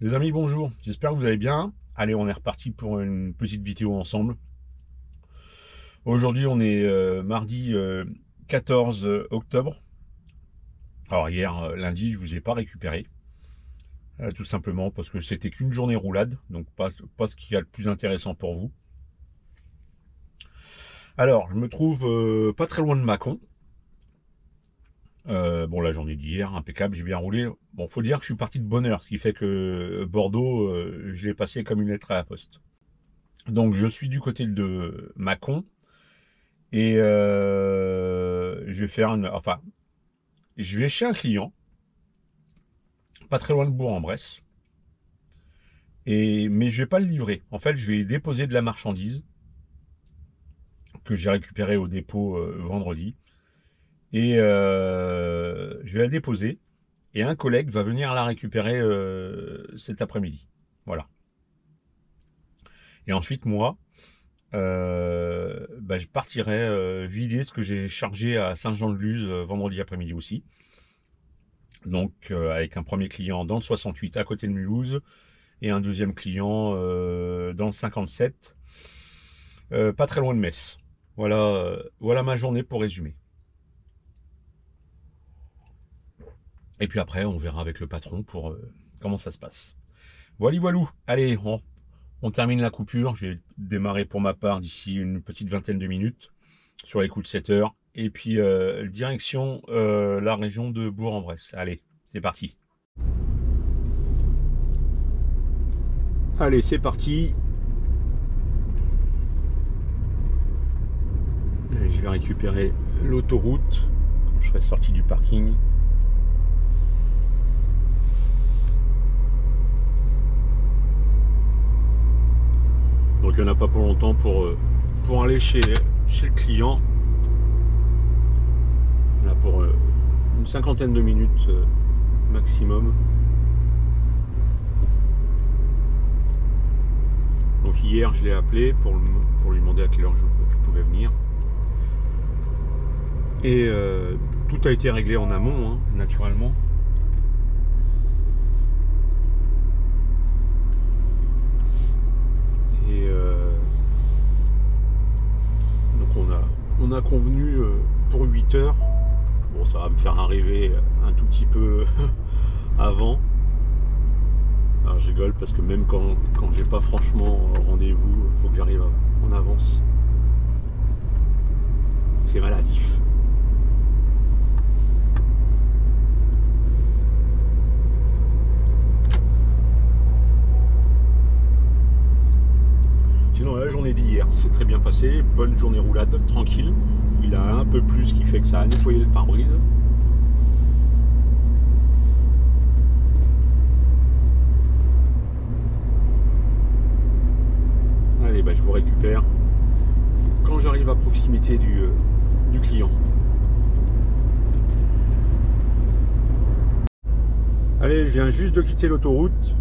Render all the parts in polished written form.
Les amis, bonjour, j'espère que vous allez bien. Allez, on est reparti pour une petite vidéo ensemble. Aujourd'hui, on est mardi 14 octobre. Alors hier, lundi, je vous ai pas récupéré. Tout simplement parce que c'était qu'une journée roulade, donc pas ce qu'il y a de plus intéressant pour vous. Alors, je me trouve pas très loin de Mâcon. Bon, la journée d'hier, impeccable, j'ai bien roulé. Bon, faut dire que je suis parti de bonne heure, ce qui fait que Bordeaux, je l'ai passé comme une lettre à la poste. Donc, je suis du côté de Mâcon et je vais faire enfin, je vais chez un client, pas très loin de Bourg-en-Bresse, mais je vais pas le livrer. En fait, je vais déposer de la marchandise que j'ai récupérée au dépôt vendredi et je vais la déposer. Et un collègue va venir la récupérer cet après-midi. Voilà. Et ensuite, moi, je partirai vider ce que j'ai chargé à Saint-Jean-de-Luz vendredi après-midi aussi. Donc, avec un premier client dans le 68 à côté de Mulhouse et un deuxième client dans le 57, pas très loin de Metz. Voilà ma journée pour résumer. Et puis après, on verra avec le patron pour comment ça se passe. Voilou. Allez, on termine la coupure. Je vais démarrer pour ma part d'ici une petite vingtaine de minutes sur les coups de 7 heures. Et puis, direction la région de Bourg-en-Bresse. Allez, c'est parti. Allez, c'est parti. Allez, je vais récupérer l'autoroute quand je serai sorti du parking. Donc il n'y en a pas pour longtemps pour aller chez le client. Là pour une cinquantaine de minutes maximum. Donc hier je l'ai appelé pour lui demander à quelle heure je pouvais venir. Et tout a été réglé en amont, hein, naturellement. Et donc on a convenu pour 8 heures. Bon, ça va me faire arriver un tout petit peu avant. Alors je rigole parce que même quand j'ai pas franchement rendez-vous, il faut que j'arrive en avance. C'est relatif. Sinon, la journée d'hier s'est très bien passée. Bonne journée roulade, tranquille. Il a un peu plu, ce qui fait que ça a nettoyé le pare-brise. Allez, je vous récupère quand j'arrive à proximité du client. Allez, je viens juste de quitter l'autoroute.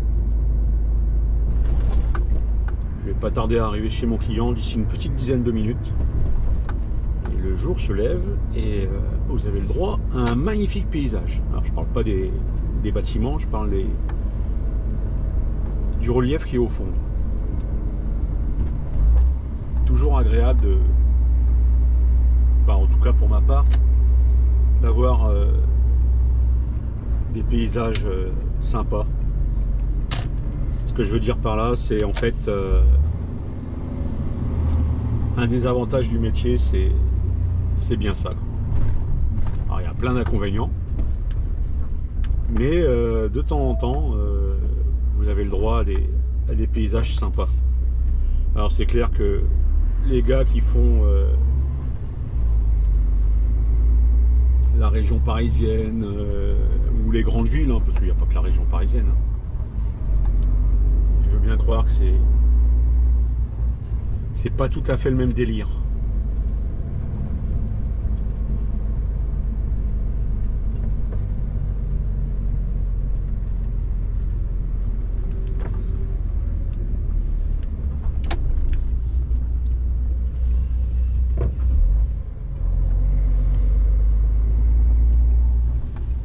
Je vais pas tarder à arriver chez mon client d'ici une petite dizaine de minutes. Et le jour se lève et vous avez le droit à un magnifique paysage. Alors je parle pas des bâtiments, je parle du relief qui est au fond. Toujours agréable en tout cas pour ma part, d'avoir des paysages sympas. Ce que je veux dire par là, c'est en fait un des avantages du métier, c'est bien ça. Alors il y a plein d'inconvénients, mais de temps en temps, vous avez le droit à des paysages sympas. Alors c'est clair que les gars qui font la région parisienne ou les grandes villes, hein, parce qu'il n'y a pas que la région parisienne, hein. Je veux bien croire que c'est pas tout à fait le même délire.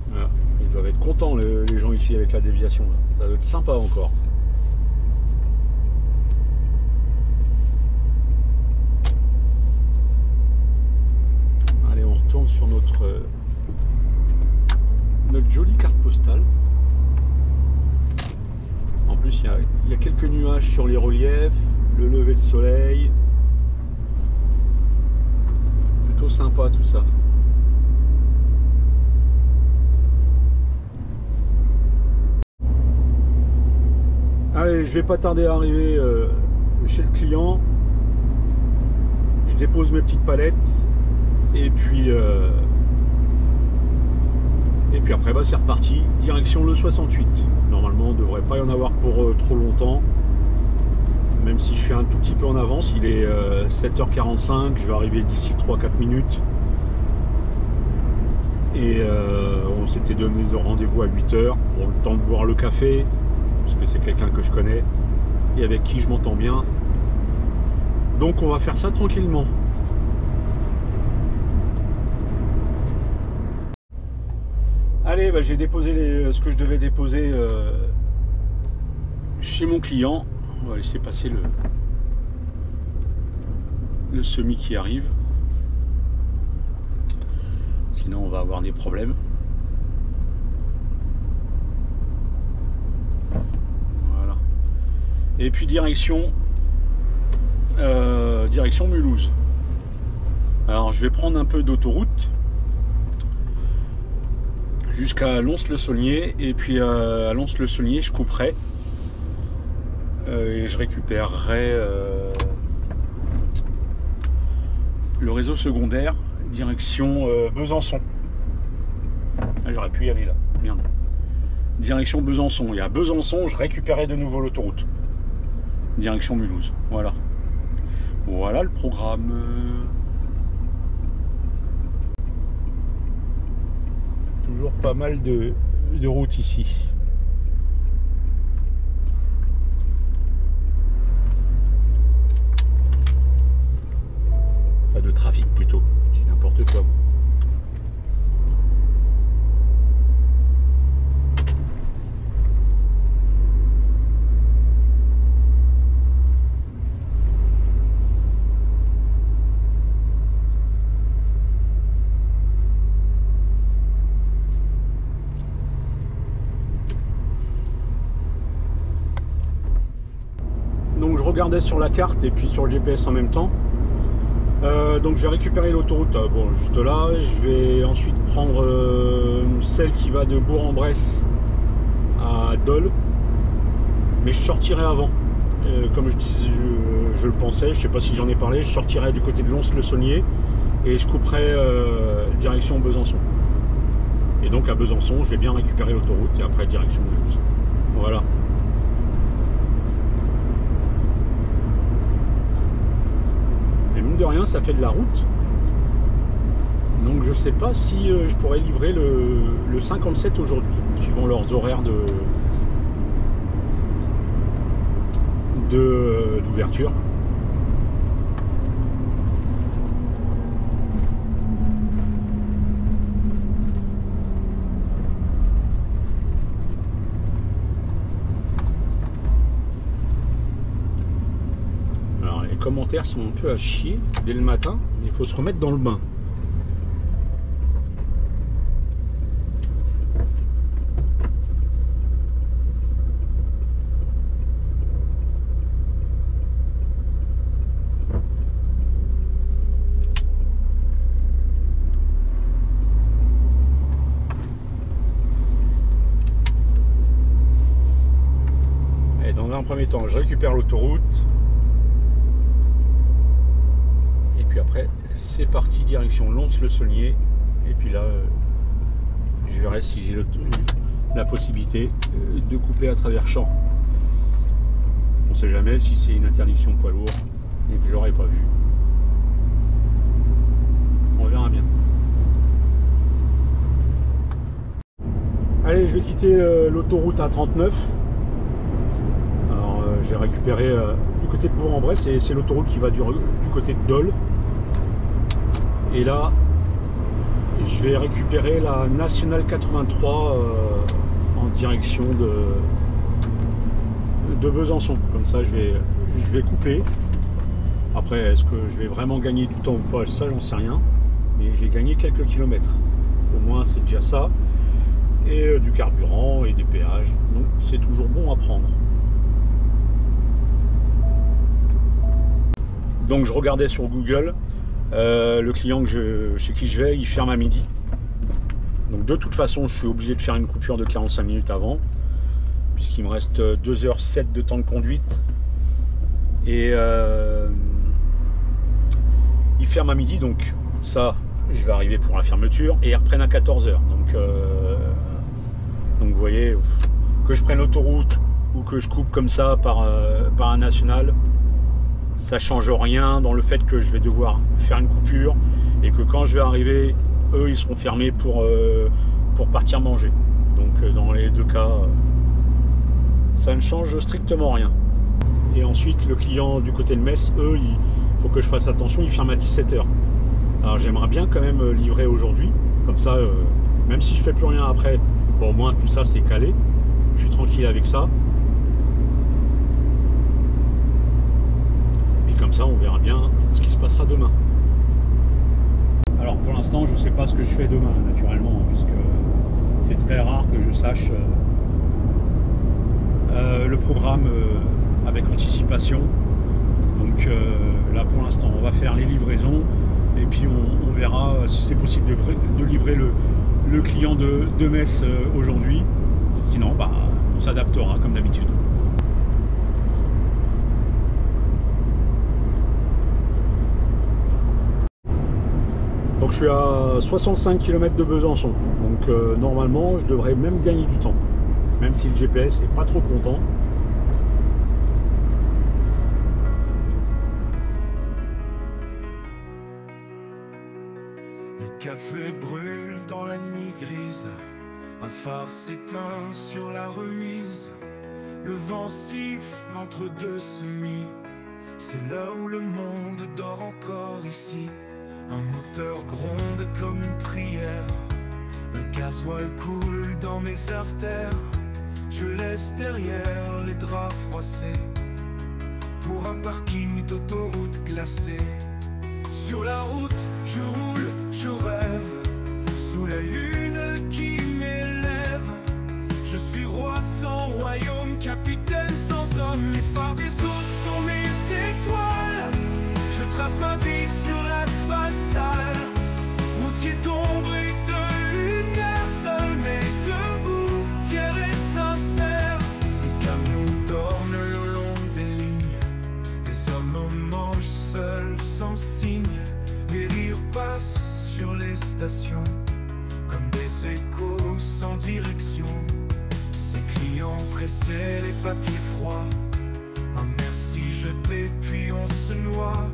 Voilà. Ils doivent être contents les gens ici ici avec la déviation. Là. Ça va être sympa encore. Allez, on retourne sur notre jolie carte postale. En plus, il y a quelques nuages sur les reliefs, le lever de soleil. Plutôt sympa tout ça. Allez, je vais pas tarder à arriver chez le client. Je dépose mes petites palettes et puis après bah, c'est reparti, direction le 68. Normalement, on ne devrait pas y en avoir pour trop longtemps. Même si je suis un tout petit peu en avance, il est 7h45, je vais arriver d'ici 3-4 minutes. Et on s'était donné de rendez-vous à 8h. Bon, le temps de boire le café, parce que c'est quelqu'un que je connais et avec qui je m'entends bien. Donc on va faire ça tranquillement. Allez, bah, j'ai déposé ce que je devais déposer chez mon client. On va laisser passer le semi qui arrive. Sinon on va avoir des problèmes. Voilà. Et puis direction Mulhouse. Alors je vais prendre un peu d'autoroute jusqu'à Lons-le-Saulnier, et puis à Lons-le-Saulnier je couperai et je récupérerai le réseau secondaire direction Besançon. Ah, j'aurais pu y aller là, merde. Direction Besançon, et à Besançon je récupérerai de nouveau l'autoroute direction Mulhouse. Voilà le programme. Toujours pas mal de routes ici. Pas de trafic plutôt, c'est n'importe quoi. Donc je regardais sur la carte et puis sur le GPS en même temps. Donc je vais récupérer l'autoroute bon, juste là. Je vais ensuite prendre celle qui va de Bourg-en-Bresse à Dole. Mais je sortirai avant. Comme je disais, je le pensais, je sais pas si j'en ai parlé, je sortirai du côté de Lons-le-Saulnier et je couperai direction Besançon. Et donc à Besançon, je vais bien récupérer l'autoroute et après direction Mulhouse. Voilà. De rien, ça fait de la route, donc je sais pas si je pourrais livrer le 57 aujourd'hui, suivant leurs horaires d'ouverture. Les commentaires sont un peu à chier dès le matin, il faut se remettre dans le bain. Et dans un premier temps, je récupère l'autoroute. Après c'est parti direction Lons-le-Saulnier, et puis là je verrai si j'ai la possibilité de couper à travers champs. On sait jamais si c'est une interdiction poids lourd et que j'aurais pas vu. On verra bien. Allez, je vais quitter l'autoroute A39. Alors j'ai récupéré du côté de Bourg-en-Bresse, et c'est l'autoroute qui va du côté de Dole. Et là, je vais récupérer la nationale 83 en direction de Besançon. Comme ça, je vais couper. Après, est-ce que je vais vraiment gagner du temps ou pas? Ça, j'en sais rien. Mais je vais gagner quelques kilomètres. Au moins, c'est déjà ça. Et du carburant et des péages. Donc, c'est toujours bon à prendre. Donc, je regardais sur Google. Le client chez qui je vais, il ferme à midi. Donc, de toute façon, je suis obligé de faire une coupure de 45 minutes avant. Puisqu'il me reste 2h07 de temps de conduite. Et ils ferment à midi, donc ça, je vais arriver pour la fermeture. Et ils reprennent à 14h. Donc vous voyez, que je prenne l'autoroute ou que je coupe comme ça par un national, ça change rien dans le fait que je vais devoir faire une coupure et que quand je vais arriver, eux, ils seront fermés pour partir manger. Donc dans les deux cas, ça ne change strictement rien. Et ensuite, le client du côté de Metz, eux, il faut que je fasse attention, ils ferment à 17h. Alors j'aimerais bien quand même livrer aujourd'hui, comme ça, même si je fais plus rien après, bon, au moins tout ça c'est calé, je suis tranquille avec ça. Puis comme ça, on verra bien ce qui se passera demain. Alors pour l'instant, je ne sais pas ce que je fais demain, naturellement, puisque c'est très rare que je sache le programme avec anticipation. Donc là pour l'instant on va faire les livraisons et puis on verra si c'est possible de livrer le client de Metz aujourd'hui. Sinon bah, on s'adaptera comme d'habitude. Donc je suis à 65 km de Besançon, donc normalement je devrais même gagner du temps, même si le GPS n'est pas trop content. Le café brûle dans la nuit grise, un phare s'éteint sur la remise. Le vent siffle entre deux semis, c'est là où le monde dort encore ici. Un moteur gronde comme une prière, le gasoil coule dans mes artères. Je laisse derrière les draps froissés pour un parking d'autoroute glacée. Sur la route, je roule, je rêve, sous la lune qui m'élève. Je suis roi sans royaume, capitaine sans homme. Les phares des autres sont mes étoiles. Je trace ma vie sur l'asphalte sale, routier d'ombre et de lumière, seul mais debout, fier et sincère. Les camions dorment le long des lignes, les hommes mangent seuls sans signe. Les rires passent sur les stations, comme des échos sans direction. Les clients pressés, les papiers froids, un merci jeté puis on se noie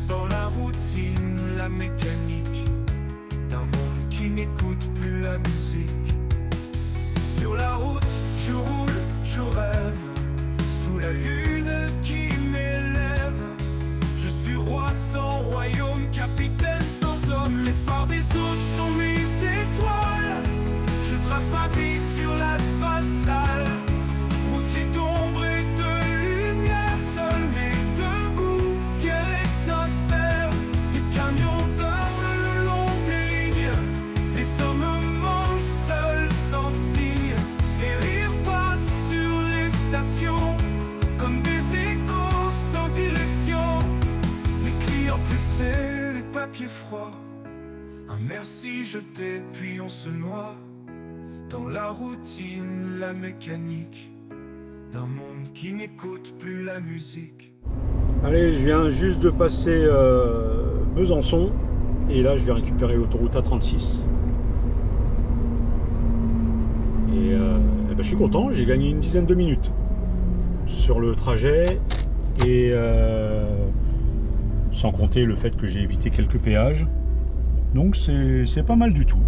dans la routine, la mécanique d'un monde qui n'écoute plus la musique. Sur la route, je roule, je rêve, sous la lune qui m'élève. Je suis roi sans royaume, capitaine sans homme. Les phares des autres sont mes étoiles. Je trace ma vie sur l'asphalte sale, routier d'ombre et de lumière, seul mais debout, fier et sincère. Les camions dorment le long des lignes, les hommes mangent seuls sans signe. Les rires passent sur les stations, comme des échos sans direction. Les clients pressés, les papiers froids, un merci jeté puis on se noie dans la routine, la mécanique d'un monde qui n'écoute plus la musique. Allez, je viens juste de passer Besançon et là je vais récupérer l'autoroute A36. Et ben, je suis content, j'ai gagné une dizaine de minutes sur le trajet et sans compter le fait que j'ai évité quelques péages. Donc c'est pas mal du tout.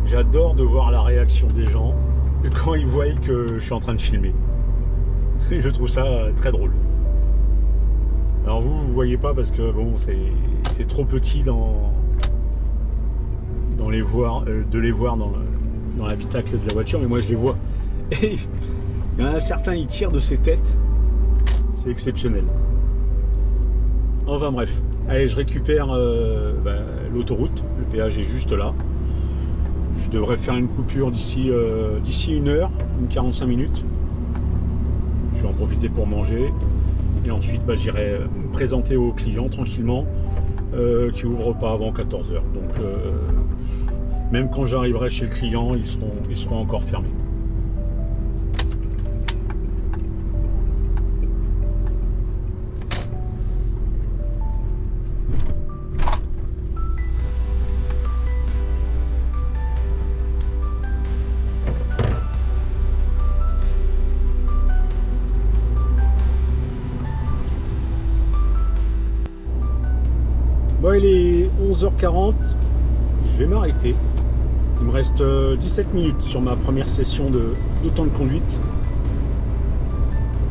J'adore de voir la réaction des gens quand ils voient que je suis en train de filmer. Et je trouve ça très drôle. Alors vous voyez pas parce que bon, c'est trop petit de les voir dans l'habitacle de la voiture, mais moi je les vois. Et il y en a certains, ils tirent de ses têtes. C'est exceptionnel. Enfin bref. Allez, je récupère l'autoroute. Le péage est juste là. Je devrais faire une coupure d'ici 1 heure, une 45 minutes. Je vais en profiter pour manger. Et ensuite, j'irai me présenter aux clients tranquillement, qui n'ouvrent pas avant 14 h. Donc, même quand j'arriverai chez le client, ils seront encore fermés. Bon, il est 11h40, je vais m'arrêter. Il me reste 17 minutes sur ma première session de temps de conduite.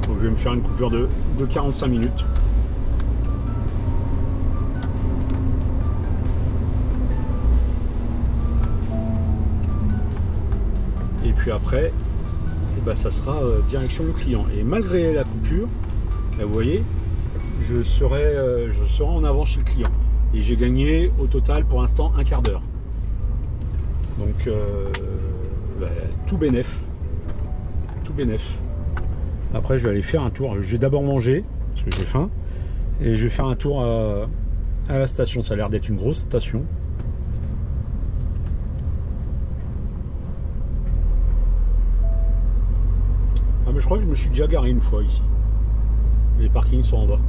Donc je vais me faire une coupure de 45 minutes. Et puis après, ça sera direction le client. Et malgré la coupure, là, vous voyez, je serai en avant chez le client. Et j'ai gagné au total pour l'instant un quart d'heure. Donc tout bénef. Tout bénef. Après je vais aller faire un tour. Je vais d'abord manger, parce que j'ai faim. Et je vais faire un tour à la station. Ça a l'air d'être une grosse station. Ah mais je crois que je me suis déjà garé une fois ici. Les parkings sont en bas.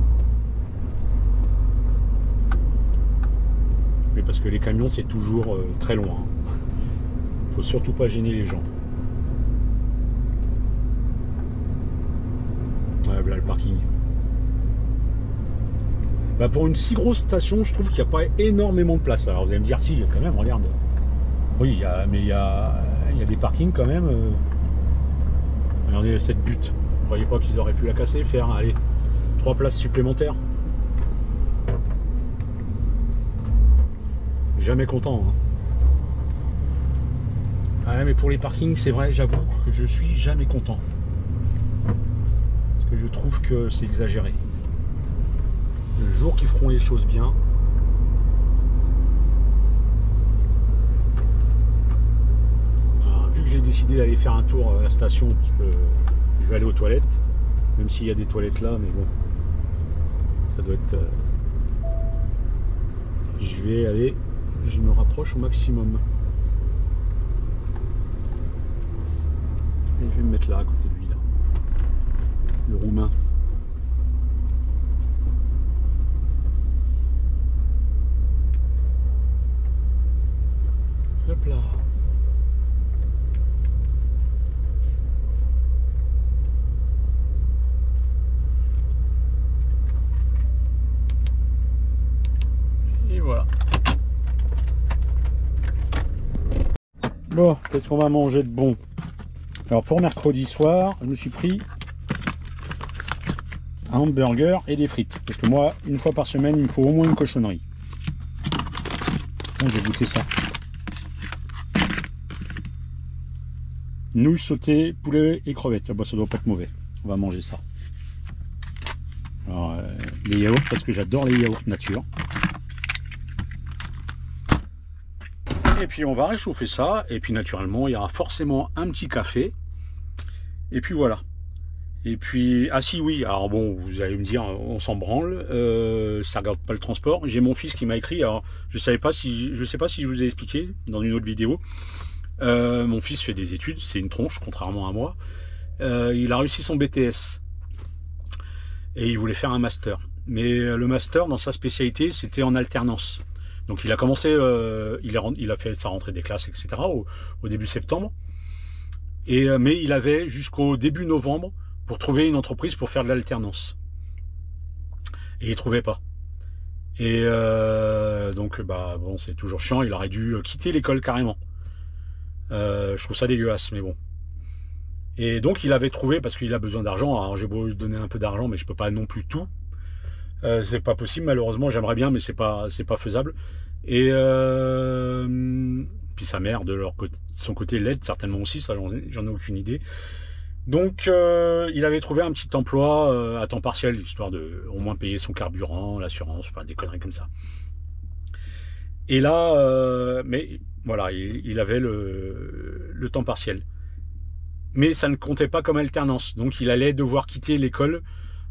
Mais parce que les camions c'est toujours très loin. Faut surtout pas gêner les gens. Ouais, voilà le parking. Pour une si grosse station, je trouve qu'il n'y a pas énormément de place. Alors vous allez me dire, si, quand même, regarde. Oui, il y a des parkings quand même. Regardez cette butte. Vous croyez pas qu'ils auraient pu la casser, faire, allez, 3 places supplémentaires? Jamais content. Hein. Ah, mais pour les parkings, c'est vrai, j'avoue que je suis jamais content. Parce que je trouve que c'est exagéré. Le jour qu'ils feront les choses bien. Alors, vu que j'ai décidé d'aller faire un tour à la station, parce que je vais aller aux toilettes, même s'il y a des toilettes là, mais bon, ça doit être. Je vais aller. Je me rapproche au maximum. Et je vais me mettre là, à côté de lui, là. Le roumain. Hop là. Et voilà. Bon, qu'est-ce qu'on va manger de bon? Alors pour mercredi soir, je me suis pris un hamburger et des frites. Parce que moi, une fois par semaine, il me faut au moins une cochonnerie. J'ai goûté ça. Nouilles sautées, poulet et crevettes. Ah bah, ça doit pas être mauvais. On va manger ça. Alors, les yaourts, parce que j'adore les yaourts nature. Et puis on va réchauffer ça. Et puis naturellement, il y aura forcément un petit café. Et puis voilà. Et puis, ah si oui, alors bon, vous allez me dire, on s'en branle, ça regarde pas le transport. J'ai mon fils qui m'a écrit, alors je sais pas si je vous ai expliqué dans une autre vidéo. Mon fils fait des études, c'est une tronche, contrairement à moi. Il a réussi son BTS. Et il voulait faire un master. Mais le master, dans sa spécialité, c'était en alternance. Donc il a commencé, il a fait sa rentrée des classes, etc. au début septembre. Mais il avait jusqu'au début novembre pour trouver une entreprise pour faire de l'alternance. Et il trouvait pas. Et donc bon, c'est toujours chiant, il aurait dû quitter l'école carrément. Je trouve ça dégueulasse, mais bon. Et donc il avait trouvé, parce qu'il a besoin d'argent, alors j'ai beau lui donner un peu d'argent, mais je peux pas non plus tout. C'est pas possible, malheureusement. J'aimerais bien, mais c'est pas faisable. Et puis sa mère, de son côté, l'aide certainement aussi. Ça, j'en ai aucune idée. Donc, il avait trouvé un petit emploi à temps partiel, histoire de au moins payer son carburant, l'assurance, enfin des conneries comme ça. Et là, mais voilà, il avait le temps partiel. Mais ça ne comptait pas comme alternance. Donc, il allait devoir quitter l'école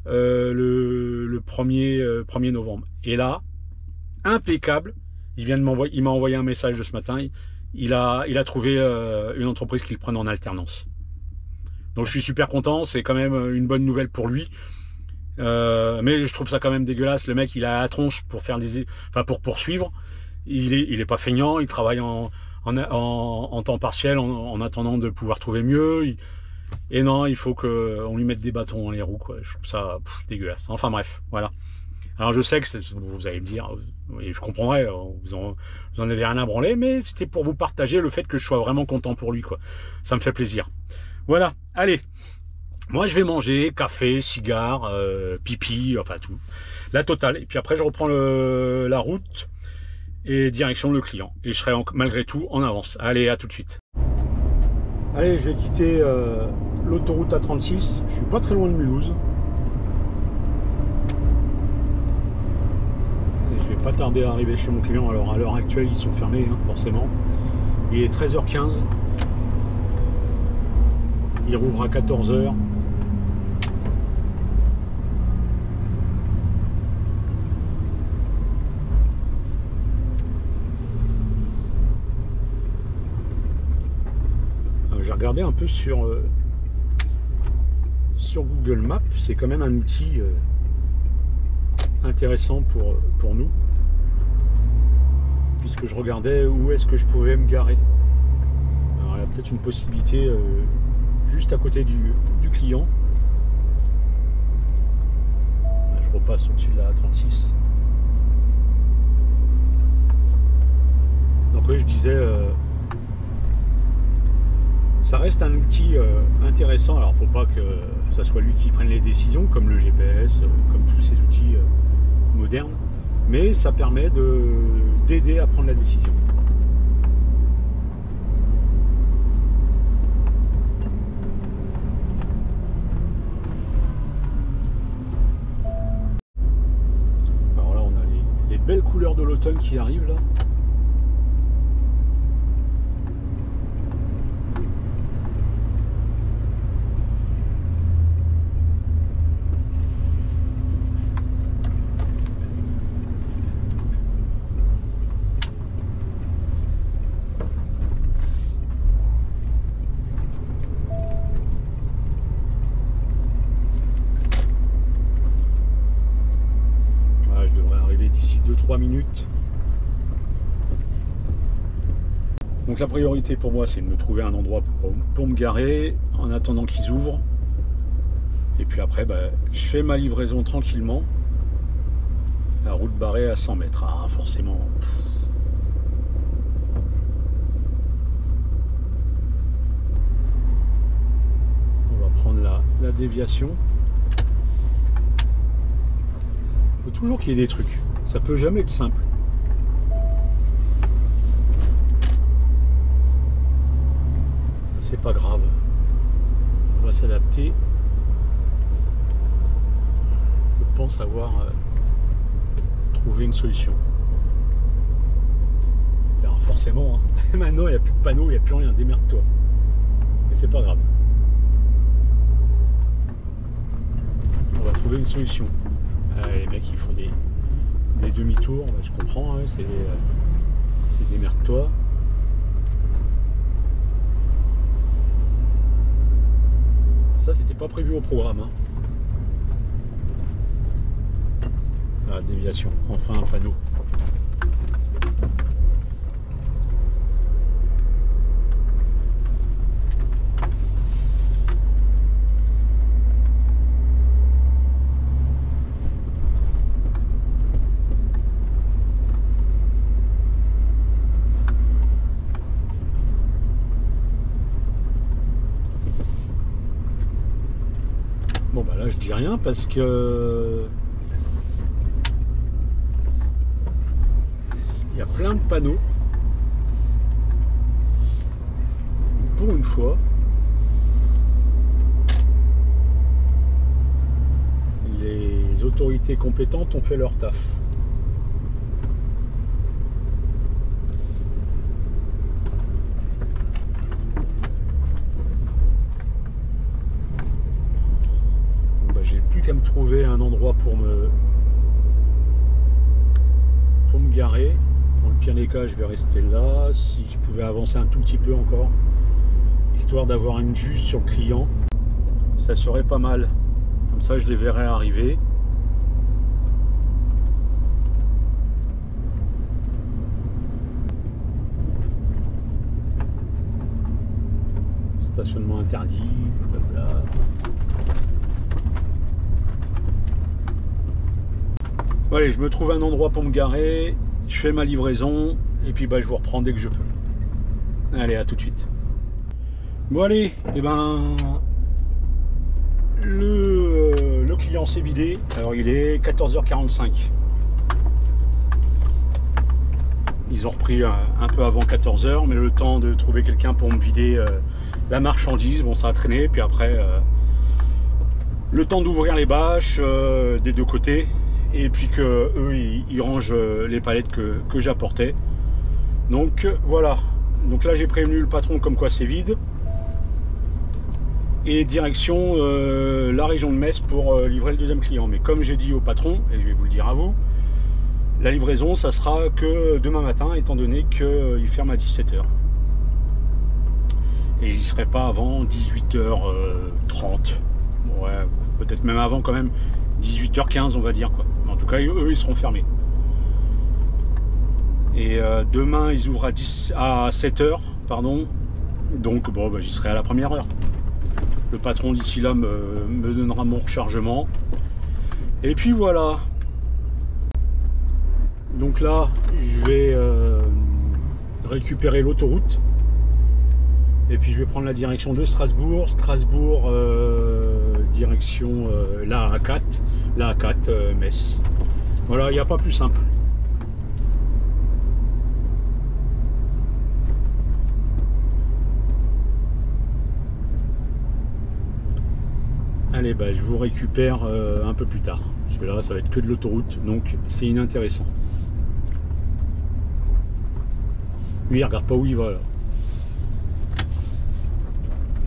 le 1er novembre. Et là, impeccable, il m'a envoyé un message de ce matin. Il a trouvé une entreprise qui le prenne en alternance. Donc je suis super content, c'est quand même une bonne nouvelle pour lui. Mais je trouve ça quand même dégueulasse. Le mec, il a la tronche pour faire pour poursuivre. Il est pas feignant, il travaille en temps partiel en attendant de pouvoir trouver mieux. Et non, il faut qu'on lui mette des bâtons dans les roues, quoi. Je trouve ça dégueulasse. Enfin bref, voilà. Alors je sais que vous allez me dire, et je comprendrai, vous en avez rien à branler, mais c'était pour vous partager le fait que je sois vraiment content pour lui, quoi. Ça me fait plaisir. Voilà, allez. Moi je vais manger, café, cigare, pipi, enfin tout. La totale. Et puis après je reprends la route et direction le client. Et je serai malgré tout en avance. Allez, à tout de suite. Allez, je vais quitter l'autoroute A36. Je suis pas très loin de Mulhouse. Et je vais pas tarder à arriver chez mon client. Alors à l'heure actuelle, ils sont fermés, hein, forcément. Il est 13h15. Il rouvre à 14h. J'ai regardé un peu sur Google Maps. C'est quand même un outil intéressant pour nous, puisque je regardais où est-ce que je pouvais me garer. Alors il y a peut-être une possibilité juste à côté du client. Là, je repasse au-dessus de la 36. Donc oui, je disais, ça reste un outil intéressant. Alors faut pas que ça soit lui qui prenne les décisions, comme le GPS, comme tous ces outils modernes, mais ça permet d'aider à prendre la décision. Alors là on a les belles couleurs de l'automne qui arrivent là. D'ici 2-3 minutes. Donc la priorité pour moi, c'est de me trouver un endroit pour me garer en attendant qu'ils ouvrent. Et puis après, je fais ma livraison tranquillement. La route barrée à 100 mètres. Ah, forcément. On va prendre la déviation. Il faut toujours qu'il y ait des trucs. Ça peut jamais être simple. C'est pas grave. On va s'adapter. Je pense avoir trouvé une solution. Alors forcément, hein, maintenant il n'y a plus de panneaux, il n'y a plus rien. Démerde-toi. Et c'est pas grave. On va trouver une solution. Les mecs ils font des demi-tours, je comprends, hein, c'est démerde-toi. Ça c'était pas prévu au programme. Hein. Ah, déviation, enfin un panneau. Bon bah là je dis rien parce que Il y a plein de panneaux. Pour une fois. Les autorités compétentes ont fait leur taf. J'ai plus qu'à me trouver un endroit pour me garer. Dans le pire des cas, je vais rester là. Si je pouvais avancer un tout petit peu encore, histoire d'avoir une vue sur le client, ça serait pas mal. Comme ça, je les verrai arriver. Stationnement interdit, blabla. Allez, je me trouve un endroit pour me garer, je fais ma livraison, et puis je vous reprends dès que je peux. Allez, à tout de suite. Bon allez, et le client s'est vidé. Alors il est 14h45. Ils ont repris un peu avant 14h, mais le temps de trouver quelqu'un pour me vider la marchandise, bon ça a traîné, puis après le temps d'ouvrir les bâches des deux côtés. Et puis que eux ils rangent les palettes que j'apportais. Donc voilà. Donc là j'ai prévenu le patron comme quoi c'est vide. Et direction la région de Metz pour livrer le deuxième client. Mais comme j'ai dit au patron, et je vais vous le dire à vous, la livraison ça sera que demain matin, étant donné qu'il ferme à 17h. Et j'y serai pas avant 18h30. Ouais, peut-être même avant quand même. 18h15 on va dire quoi. En tout cas eux ils seront fermés. Et demain ils ouvrent à 7h pardon. Donc bon j'y serai à la première heure. Le patron d'ici là me donnera mon rechargement. Et puis voilà. Donc là je vais récupérer l'autoroute. Et puis je vais prendre la direction de Strasbourg. Strasbourg, direction la A4. La A4, Metz. Voilà, il n'y a pas plus simple. Allez, je vous récupère un peu plus tard. Parce que là, ça va être que de l'autoroute. Donc, c'est inintéressant. Lui, il regarde pas où il va, là.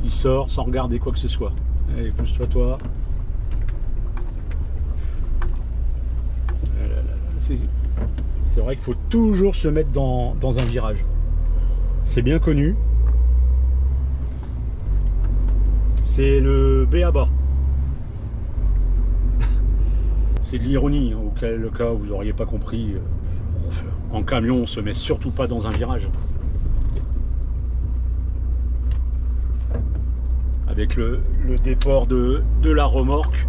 Il sort sans regarder quoi que ce soit. Allez, pousse-toi, toi. C'est vrai qu'il faut toujours se mettre dans un virage. C'est bien connu. C'est le b.a.-ba. C'est de l'ironie, hein, auquel cas vous n'auriez pas compris. En camion, on se met surtout pas dans un virage. Avec le déport de la remorque,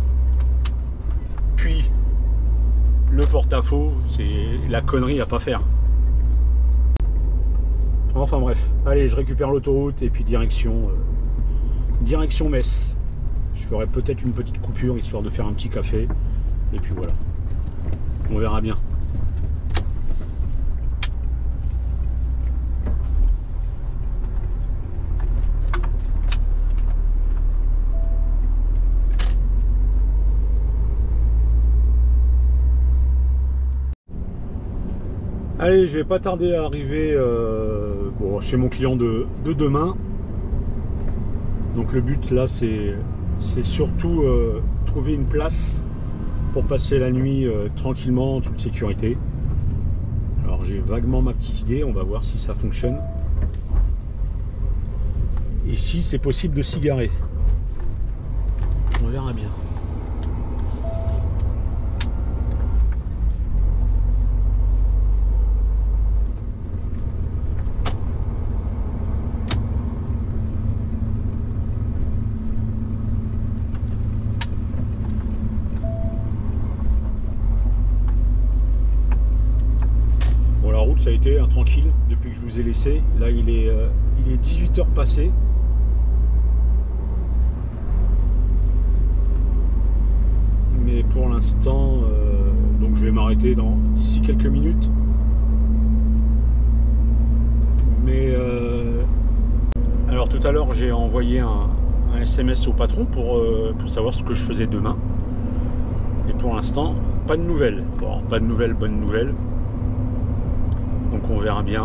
puis le porte-à-faux, c'est la connerie à pas faire. Enfin bref, allez, je récupère l'autoroute et puis direction Metz. Je ferai peut-être une petite coupure histoire de faire un petit café et puis voilà, on verra bien. Allez, je vais pas tarder à arriver chez mon client de demain. Donc le but là, c'est surtout trouver une place pour passer la nuit tranquillement, en toute sécurité. Alors j'ai vaguement ma petite idée, on va voir si ça fonctionne. Et si c'est possible de s'y garer. On verra bien. Ça a été tranquille depuis que je vous ai laissé. Là il est 18h passé. Mais pour l'instant donc je vais m'arrêter d'ici quelques minutes. Mais alors tout à l'heure j'ai envoyé un SMS au patron pour savoir ce que je faisais demain. Et pour l'instant, pas de nouvelles. Bon, alors, pas de nouvelles, bonne nouvelle. Donc on verra bien.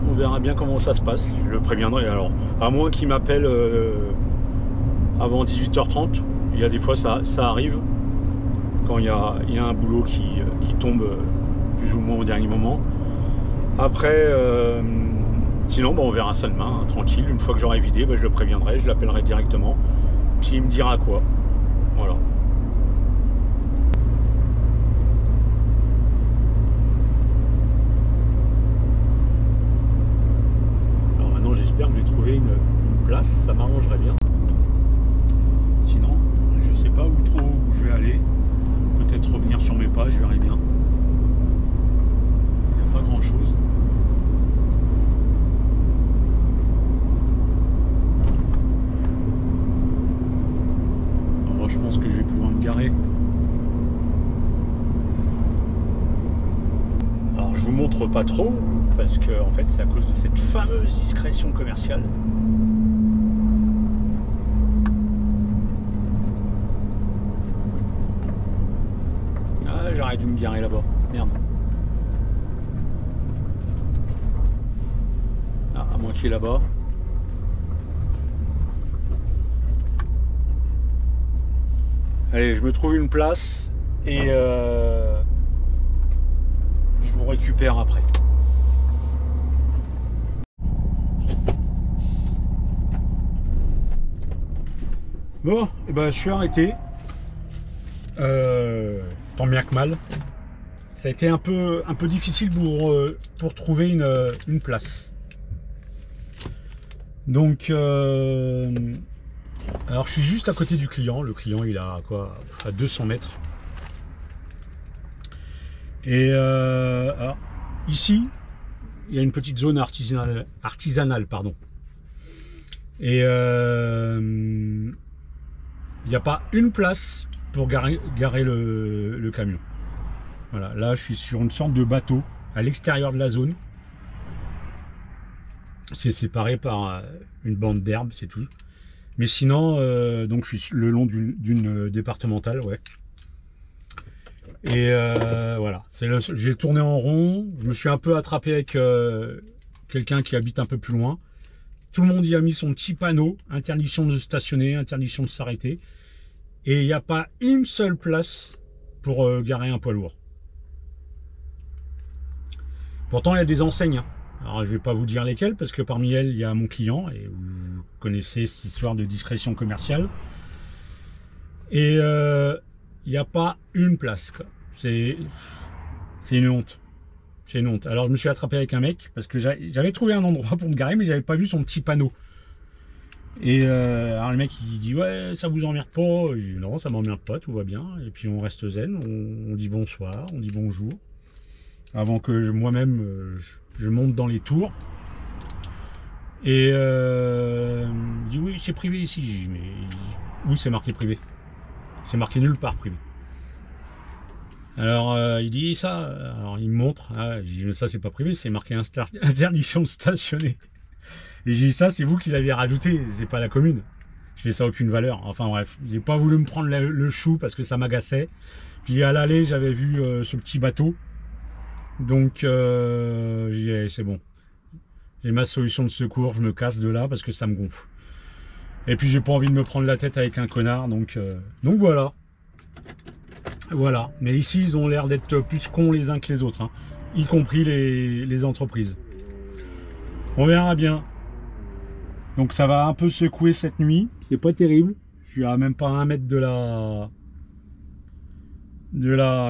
On verra bien comment ça se passe. Je le préviendrai. Alors, à moins qu'il m'appelle avant 18h30, il y a des fois ça arrive quand il y a un boulot qui tombe plus ou moins au dernier moment. Après, sinon, on verra ça demain, hein, tranquille. Une fois que j'aurai vidé, je le préviendrai, je l'appellerai directement. Puis il me dira quoi. Voilà. Alors maintenant, j'espère que j'ai trouvé une place, ça m'arrangerait bien. Sinon, je sais pas où je vais aller. Peut-être revenir sur mes pas, je verrai bien. Il n'y a pas grand chose. Alors, je pense que je vais pouvoir me garer. Alors je vous montre pas trop parce que en fait c'est à cause de cette fameuse discrétion commerciale. J'aurais dû me garer là-bas. Merde. Ah, à moins qu'il est là-bas. Allez, je me trouve une place et je vous récupère après. Bon, et ben je suis arrêté. Tant bien que mal. Ça a été un peu difficile pour trouver une place. Donc, alors je suis juste à côté du client. Le client, il a quoi, à 200 mètres. Et alors, ici, il y a une petite zone artisanale, pardon. Et il n'y a pas une place pour garer le camion. Voilà, là je suis sur une sorte de bateau à l'extérieur de la zone. C'est séparé par une bande d'herbe, c'est tout. Mais sinon, donc je suis le long d'une départementale, ouais. Et voilà, j'ai tourné en rond. Je me suis un peu attrapé avec quelqu'un qui habite un peu plus loin. Tout le monde y a mis son petit panneau, interdiction de stationner, interdiction de s'arrêter. Et il n'y a pas une seule place pour garer un poids lourd. Pourtant, il y a des enseignes. Hein. Alors, je ne vais pas vous dire lesquelles, parce que parmi elles, il y a mon client. Et vous connaissez cette histoire de discrétion commerciale. Et il n'y a pas une place. C'est une honte. C'est une honte. Alors, je me suis attrapé avec un mec, parce que j'avais trouvé un endroit pour me garer, mais je n'avais pas vu son petit panneau. Et alors le mec il dit ouais, ça vous emmerde pas? Je dis non, ça m'emmerde pas, tout va bien. Et puis on reste zen, on dit bonsoir, on dit bonjour, avant que moi-même je monte dans les tours. Et il dit oui, c'est privé ici. Je dis mais où c'est marqué privé? C'est marqué nulle part privé. Alors il dit ça, alors il me montre. Ah, je dis mais ça c'est pas privé, c'est marqué interdiction de stationner. Et j'ai dit ça, c'est vous qui l'avez rajouté, c'est pas la commune. Je fais ça aucune valeur. Enfin bref, j'ai pas voulu me prendre le chou parce que ça m'agaçait. Puis à l'aller, j'avais vu ce petit bateau. Donc j'ai dit c'est bon. J'ai ma solution de secours, je me casse de là parce que ça me gonfle. Et puis j'ai pas envie de me prendre la tête avec un connard, donc voilà. Voilà. Mais ici, ils ont l'air d'être plus cons les uns que les autres, hein, y compris les entreprises. On verra bien. Donc ça va un peu secouer cette nuit, c'est pas terrible. Je suis à même pas 1 mètre de la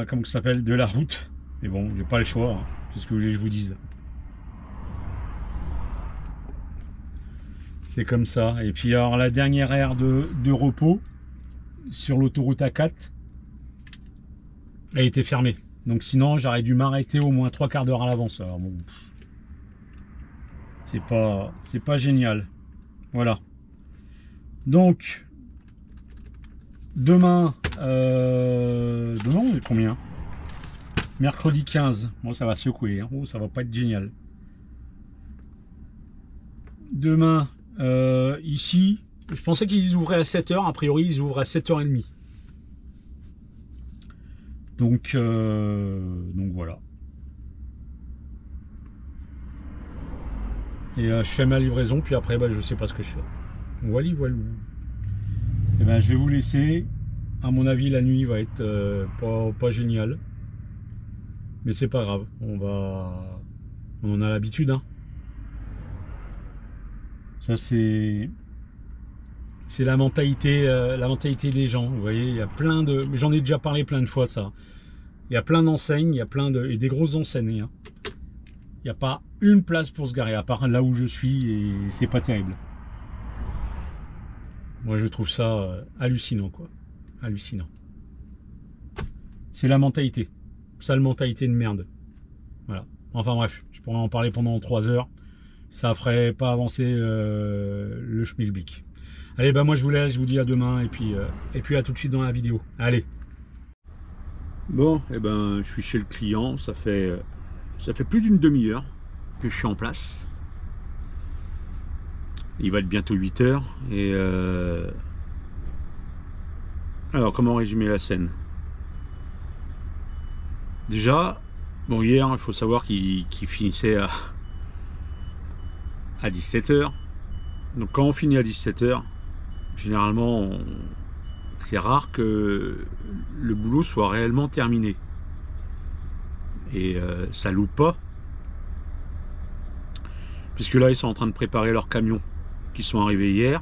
comment ça s'appelle, de la route. Mais bon, j'ai pas le choix, hein. Qu'est-ce que vous voulez que je vous dise? C'est comme ça. Et puis alors la dernière aire de repos sur l'autoroute A4 a été fermée. Donc sinon j'aurais dû m'arrêter au moins 3/4 d'heure à l'avance. Alors bon, c'est pas génial. Voilà. Donc demain on est combien? Mercredi 15. Bon, ça va secouer, hein. Oh, ça va pas être génial. demain, ici, je pensais qu'ils ouvraient à 7h, a priori ils ouvrent à 7h30. Donc voilà. Et je fais ma livraison, puis après je sais pas ce que je fais. Voilà, voilà. Et je vais vous laisser. À mon avis, la nuit va être pas géniale. Mais c'est pas grave. On en a l'habitude, hein. Ça c'est la mentalité des gens. Vous voyez, il y a plein de. J'en ai déjà parlé plein de fois de ça. Il y a plein d'enseignes, il y a et des grosses enseignes. Hein. Il n'y a pas une place pour se garer, à part là où je suis, et c'est pas terrible. Moi je trouve ça hallucinant, quoi. Hallucinant. C'est la mentalité. Sale mentalité de merde. Voilà. Enfin bref, je pourrais en parler pendant 3 heures. Ça ferait pas avancer le schmilblick. Allez, moi je vous laisse, je vous dis à demain, et puis à tout de suite dans la vidéo. Allez. Bon, je suis chez le client, ça fait plus d'une demi-heure que je suis en place. Il va être bientôt 8 heures, et alors comment résumer la scène? Déjà, bon, hier, il faut savoir qu'il finissait à 17 heures. Donc quand on finit à 17 heures, généralement c'est rare que le boulot soit réellement terminé, et ça loupe pas, puisque là ils sont en train de préparer leurs camions qui sont arrivés hier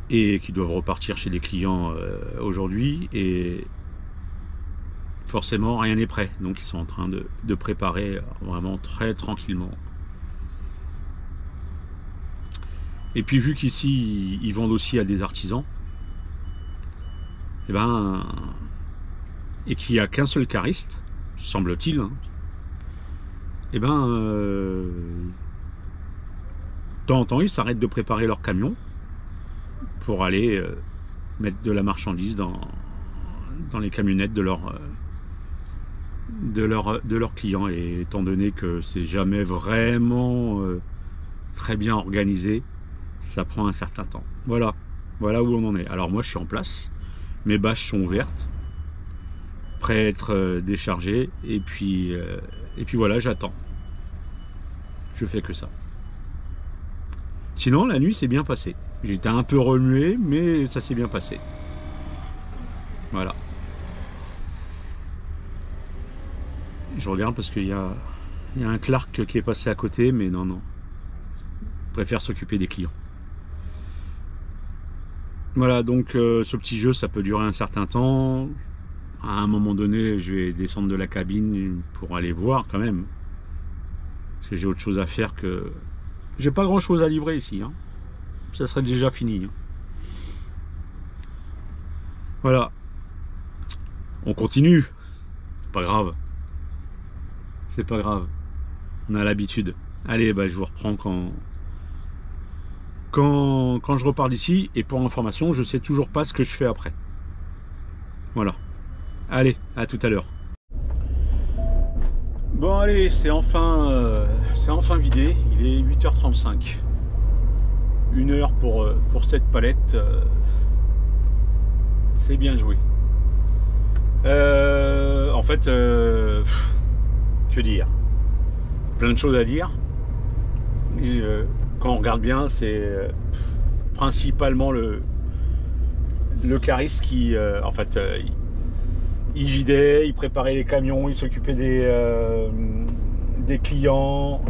et qui doivent repartir chez les clients aujourd'hui, et forcément rien n'est prêt, donc ils sont en train de préparer vraiment très tranquillement. Et puis vu qu'ici ils vendent aussi à des artisans, et qu'il n'y a qu'un seul cariste, semble-t-il, hein, de temps en temps ils s'arrêtent de préparer leur camion pour aller mettre de la marchandise dans les camionnettes de leurs clients. Et étant donné que c'est jamais vraiment très bien organisé, ça prend un certain temps. Voilà où on en est. Alors moi je suis en place, mes bâches sont ouvertes, prêtes à être déchargées, et puis voilà, j'attends. Je fais que ça. Sinon la nuit s'est bien passée. J'étais un peu remué, mais ça s'est bien passé. Voilà. Je regarde parce qu'il y a un Clark qui est passé à côté, mais non. Je préfère s'occuper des clients. Voilà, donc ce petit jeu, ça peut durer un certain temps. À un moment donné, je vais descendre de la cabine pour aller voir quand même. Parce que j'ai autre chose à faire que... J'ai pas grand chose à livrer ici, hein. Ça serait déjà fini, hein. Voilà. On continue. C'est pas grave. C'est pas grave. On a l'habitude. Allez, je vous reprends quand je repars d'ici. Et pour information, je sais toujours pas ce que je fais après. Voilà. Allez, à tout à l'heure. Bon, allez, c'est enfin vidé. Il est 8h35. 1 heure pour cette palette. C'est bien joué. En fait, que dire? Plein de choses à dire. Et, quand on regarde bien, c'est principalement le cariste qui, il vidait, il préparait les camions, il s'occupait des clients.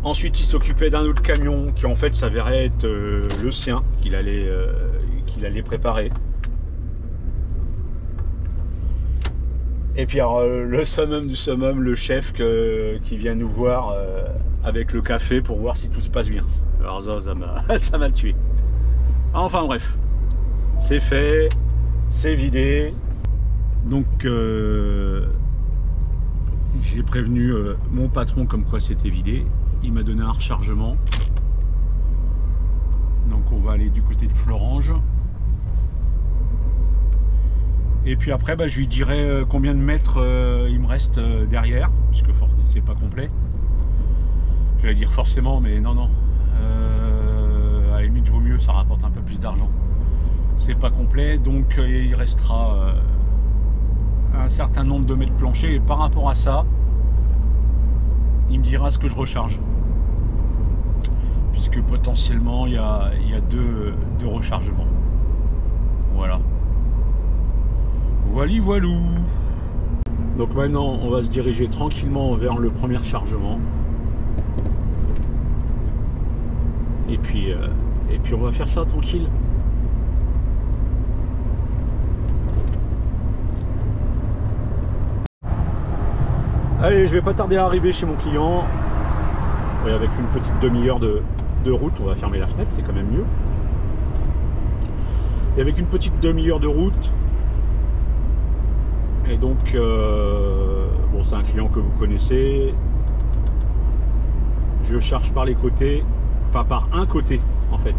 Ensuite, il s'occupait d'un autre camion qui en fait s'avérait être le sien, qu'il allait préparer. Et puis alors, le summum du summum, le chef qui vient nous voir avec le café pour voir si tout se passe bien. Alors ça m'a tué. Enfin bref, c'est fait, c'est vidé. Donc j'ai prévenu mon patron comme quoi c'était vidé. Il m'a donné un rechargement. Donc on va aller du côté de Florange. Et puis après, je lui dirai combien de mètres il me reste derrière, puisque c'est pas complet. Je vais dire forcément, mais non. À la limite, vaut mieux, ça rapporte un peu plus d'argent. C'est pas complet, donc il restera un certain nombre de mètres planchers. Et par rapport à ça, il me dira ce que je recharge. Puisque potentiellement, il y a deux rechargements. Voilà. Voilou. Donc maintenant, on va se diriger tranquillement vers le premier chargement. Et puis on va faire ça tranquille. Allez, je vais pas tarder à arriver chez mon client. Et avec une petite demi-heure de route, on va fermer la fenêtre, c'est quand même mieux. Et avec une petite demi-heure de route, et donc, bon, c'est un client que vous connaissez. Je charge par les côtés, enfin par un côté en fait.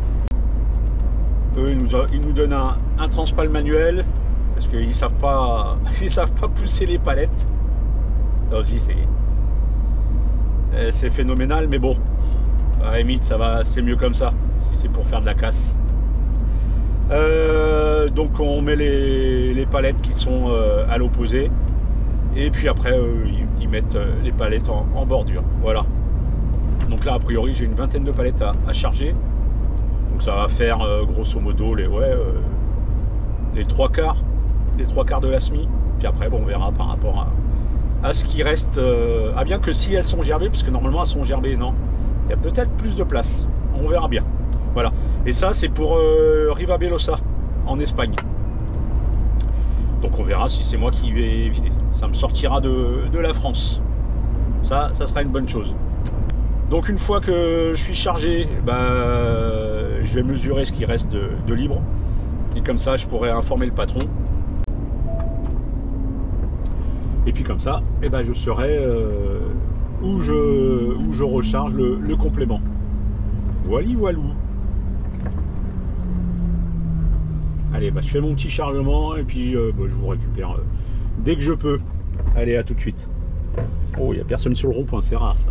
Eux, ils nous donnent un transpal manuel parce qu'ils savent pas pousser les palettes. Là aussi, c'est phénoménal, mais bon, à la limite, ça va, c'est mieux comme ça si c'est pour faire de la casse. Donc on met les palettes qui sont à l'opposé et puis après ils mettent les palettes en bordure. Voilà. Donc là a priori j'ai une vingtaine de palettes à charger. Donc ça va faire grosso modo les trois quarts de la SMI. Puis après bon, on verra par rapport à ce qui reste. Bien que si elles sont gerbées, parce que normalement elles sont gerbées, non. Il y a peut-être plus de place. On verra bien. Voilà. Et ça, c'est pour Rivabellosa, en Espagne. Donc on verra si c'est moi qui vais vider. Ça me sortira de la France. Ça sera une bonne chose. Donc une fois que je suis chargé, je vais mesurer ce qui reste de libre. Et comme ça, je pourrai informer le patron. Et puis comme ça, je saurai où je recharge le complément. Voilou. Allez, je fais mon petit chargement et puis je vous récupère dès que je peux. Allez, à tout de suite. Oh, il n'y a personne sur le rond-point, c'est rare ça.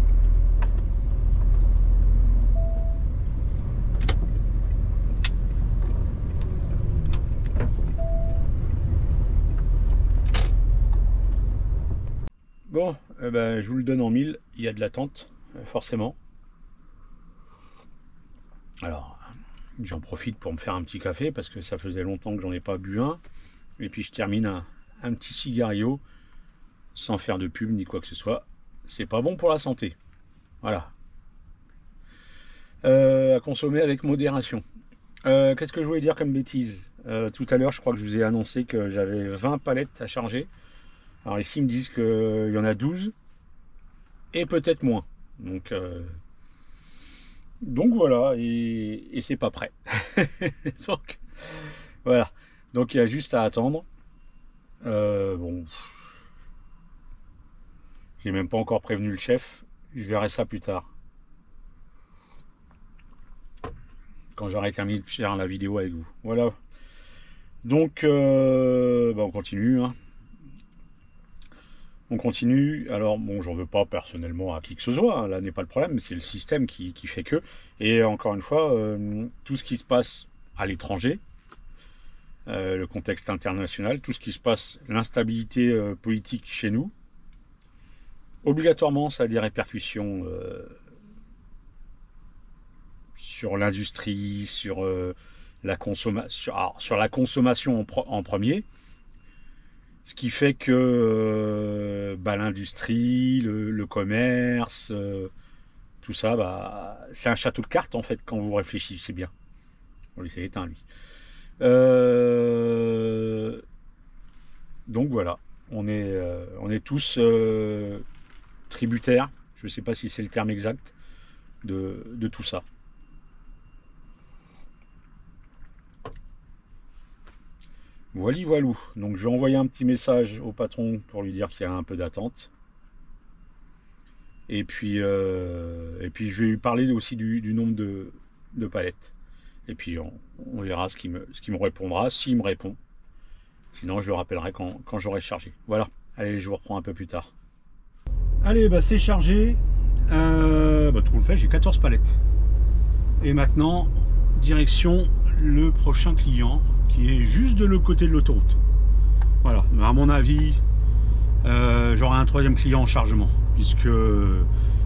Bon, je vous le donne en 1000, il y a de l'attente, forcément. Alors, j'en profite pour me faire un petit café parce que ça faisait longtemps que j'en ai pas bu un. Et puis je termine un petit cigario sans faire de pub ni quoi que ce soit. C'est pas bon pour la santé. Voilà. À consommer avec modération. Qu'est-ce que je voulais dire comme bêtise? Tout à l'heure, je crois que je vous ai annoncé que j'avais 20 palettes à charger. Alors ici, ils me disent qu'il y en a 12 et peut-être moins. Donc voilà, et c'est pas prêt. Donc voilà. Donc il y a juste à attendre. Bon, j'ai même pas encore prévenu le chef. Je verrai ça plus tard. Quand j'aurai terminé de faire la vidéo avec vous. Voilà. Donc on continue. Hein. On continue. Alors bon, j'en veux pas personnellement à qui que ce soit. Hein. Là n'est pas le problème. C'est le système qui fait que. Et encore une fois, tout ce qui se passe à l'étranger, le contexte international, tout ce qui se passe, l'instabilité politique chez nous, obligatoirement, ça a des répercussions sur l'industrie, sur la consommation en premier. Ce qui fait que l'industrie, le commerce, tout ça, c'est un château de cartes en fait quand vous réfléchissez bien. On lui s'est éteint lui. Donc voilà, on est tous tributaires, je ne sais pas si c'est le terme exact, de tout ça. Voilou. Donc je vais envoyer un petit message au patron pour lui dire qu'il y a un peu d'attente. Et puis je vais lui parler aussi du nombre de palettes. Et puis on verra ce qu'il me répondra, s'il me répond. Sinon, je le rappellerai quand j'aurai chargé. Voilà, allez, je vous reprends un peu plus tard. Allez, bah c'est chargé. Tout le fait, j'ai 14 palettes. Et maintenant, direction le prochain client qui est juste de l'autre côté de l'autoroute. Voilà, mais à mon avis, j'aurai un troisième client en chargement, puisque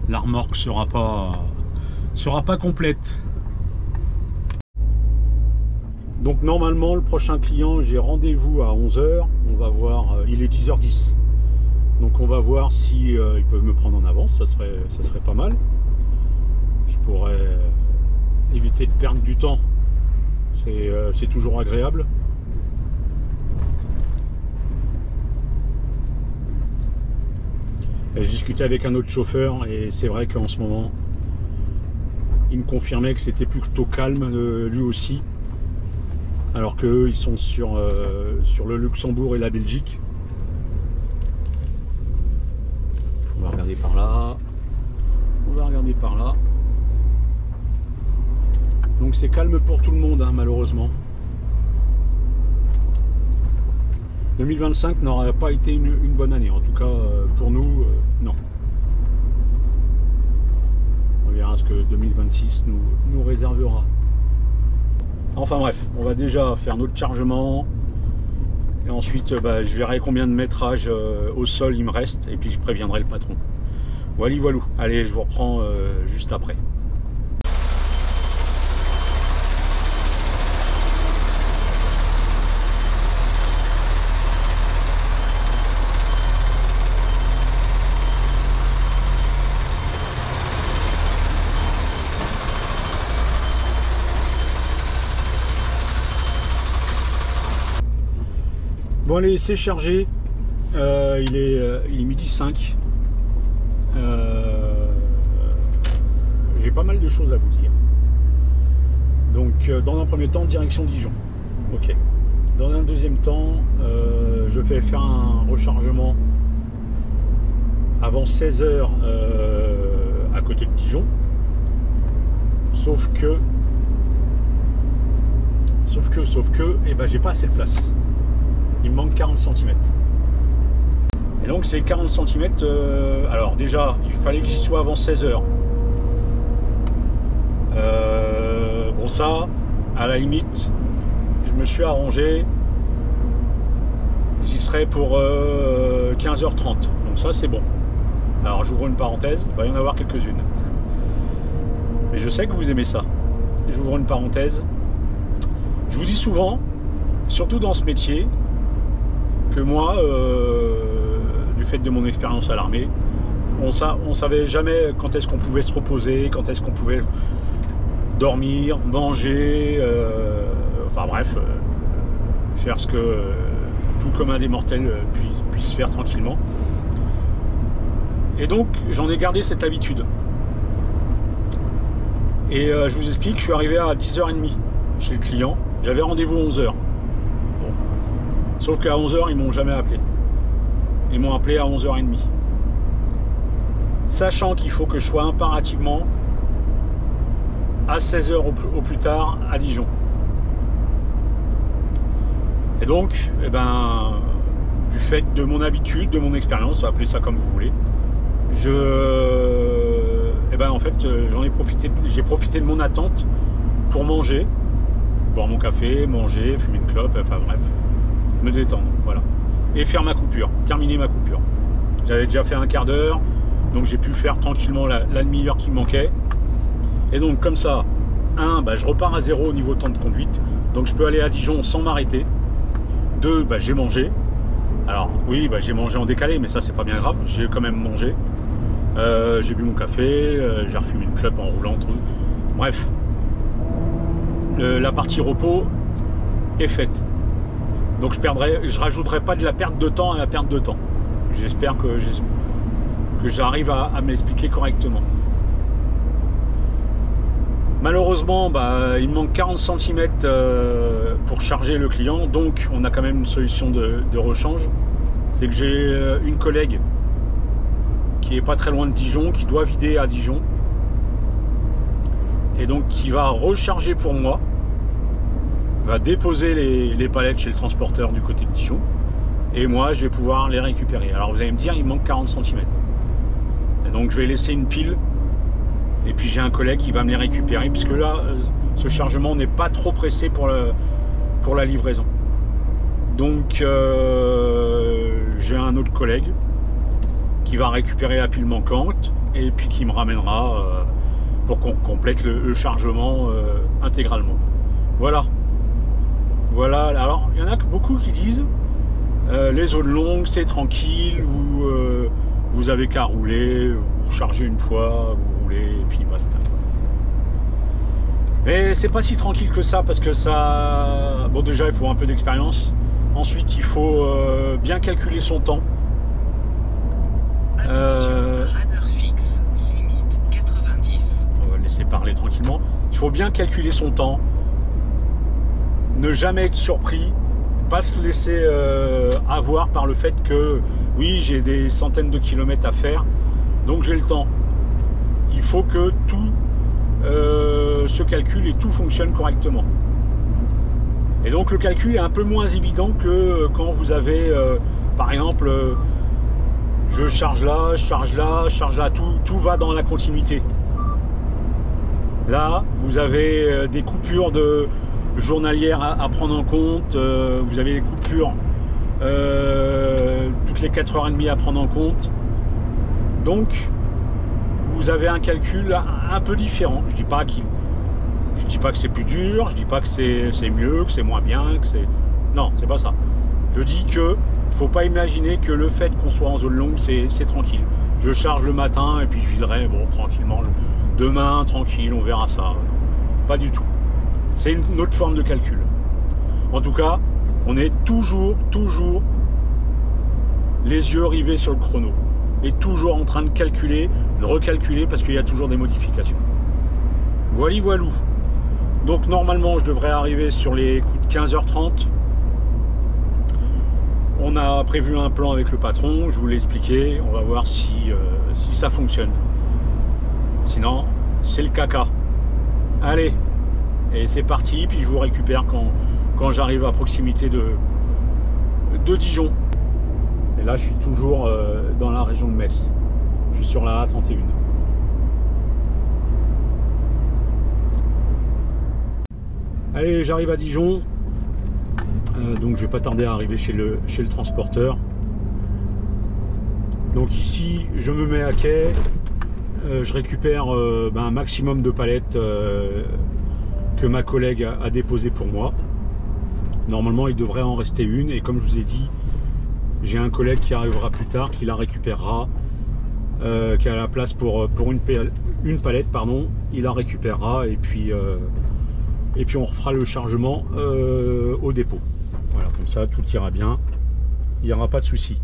la remorque sera pas complète. Donc normalement, le prochain client, j'ai rendez-vous à 11 h. On va voir, il est 10 h 10. Donc on va voir si ils peuvent me prendre en avance, ça serait pas mal. Je pourrais éviter de perdre du temps. C'est toujours agréable. Et je discutais avec un autre chauffeur et c'est vrai qu'en ce moment, il me confirmait que c'était plutôt calme lui aussi. Alors qu'eux, ils sont sur le Luxembourg et la Belgique. On va regarder par là. On va regarder par là. Donc c'est calme pour tout le monde, hein, malheureusement. 2025 n'aura pas été une bonne année. En tout cas, pour nous, non. On verra ce que 2026 nous réservera. Enfin bref, on va déjà faire notre chargement. Et ensuite, je verrai combien de métrage au sol il me reste. Et puis je préviendrai le patron. Voilà, voilou. Allez, je vous reprends juste après. Bon allez, c'est chargé, il est midi 5. J'ai pas mal de choses à vous dire. Donc dans un premier temps, direction Dijon. Ok. Dans un deuxième temps, je vais faire un rechargement avant 16 h à côté de Dijon. Sauf que, j'ai pas assez de place. Il me manque 40 cm. Et donc ces 40 cm, alors déjà, il fallait que j'y sois avant 16 h. Bon ça, à la limite, je me suis arrangé. J'y serai pour 15 h 30. Donc ça c'est bon. Alors j'ouvre une parenthèse, il va y en avoir quelques-unes. Mais je sais que vous aimez ça. J'ouvre une parenthèse. Je vous dis souvent, surtout dans ce métier, que moi, du fait de mon expérience à l'armée, on savait jamais quand est-ce qu'on pouvait se reposer, quand est-ce qu'on pouvait dormir, manger, enfin bref, faire ce que tout commun des mortels puisse faire tranquillement. Et donc j'en ai gardé cette habitude. Et je vous explique, je suis arrivé à 10 h 30 chez le client, j'avais rendez-vous 11 h. Sauf qu'à 11 h, ils m'ont jamais appelé. Ils m'ont appelé à 11 h 30. Sachant qu'il faut que je sois impérativement à 16 h au plus tard à Dijon. Et donc, du fait de mon habitude, de mon expérience, appelez ça comme vous voulez, en fait, j'ai profité de mon attente pour manger, boire mon café, manger, fumer une clope, enfin bref. Me détendre, voilà, et faire ma coupure, terminer ma coupure. J'avais déjà fait un quart d'heure, donc j'ai pu faire tranquillement la demi-heure qui me manquait. Et donc comme ça, je repars à zéro au niveau temps de conduite, donc je peux aller à Dijon sans m'arrêter. 2, j'ai mangé. Alors oui, j'ai mangé en décalé, mais ça c'est pas bien grave, j'ai quand même mangé. J'ai bu mon café, j'ai refumé une clope en roulant. Bref, la partie repos est faite. Donc je rajouterai pas de la perte de temps à la perte de temps. J'espère que j'arrive à m'expliquer correctement. Malheureusement, il me manque 40 cm pour charger le client, donc on a quand même une solution de rechange. C'est que j'ai une collègue qui est pas très loin de Dijon, qui doit vider à Dijon, et donc qui va recharger pour moi va déposer les palettes chez le transporteur du côté de Dijon. Et moi, je vais pouvoir les récupérer. Alors vous allez me dire, il manque 40 cm. Et donc je vais laisser une pile. Et puis j'ai un collègue qui va me les récupérer. Puisque là, ce chargement n'est pas trop pressé pour la livraison. Donc j'ai un autre collègue qui va récupérer la pile manquante. Et puis qui me ramènera pour qu'on complète le chargement intégralement. Voilà. Voilà. Alors il y en a beaucoup qui disent les zones longues c'est tranquille, vous avez qu'à rouler, vous chargez une fois, vous roulez et puis basta. Mais c'est pas si tranquille que ça parce que ça. Bon, déjà il faut un peu d'expérience. Ensuite il faut bien calculer son temps. Radar fixe, limite 90. On va le laisser parler tranquillement. Il faut bien calculer son temps. Ne jamais être surpris. Pas se laisser avoir par le fait que oui, j'ai des centaines de kilomètres à faire, donc j'ai le temps. Il faut que tout se calcule et tout fonctionne correctement. Et donc le calcul est un peu moins évident que quand vous avez, par exemple, je charge là, tout va dans la continuité. Là, vous avez des coupures journalières à prendre en compte, vous avez des coupures toutes les 4h30 à prendre en compte. Donc, vous avez un calcul un peu différent. Je dis pas que c'est plus dur, je dis pas que c'est mieux, que c'est moins bien, que c'est... Non, c'est pas ça. Je dis que il faut pas imaginer que le fait qu'on soit en zone longue, c'est tranquille. Je charge le matin et puis je viderai, bon, tranquillement. Demain, tranquille, on verra ça. Pas du tout. C'est une autre forme de calcul. En tout cas, on est toujours les yeux rivés sur le chrono. Et toujours en train de calculer, de recalculer, parce qu'il y a toujours des modifications. Voilou. Donc normalement, je devrais arriver sur les coups de 15h30. On a prévu un plan avec le patron, je vous l'ai expliqué. On va voir si ça fonctionne. Sinon, c'est le caca. Allez, et c'est parti, puis je vous récupère quand j'arrive à proximité de Dijon. Et là, je suis toujours dans la région de Metz. Je suis sur la A31. Allez, j'arrive à Dijon. Donc je vais pas tarder à arriver chez le transporteur. Donc ici, je me mets à quai. Je récupère un maximum de palettes que ma collègue a déposé pour moi. Normalement, il devrait en rester une. Et comme je vous ai dit, j'ai un collègue qui arrivera plus tard, qui la récupérera, qui a la place pour une palette, pardon. Il la récupérera et puis on refera le chargement au dépôt. Voilà, comme ça, tout ira bien. Il n'y aura pas de souci.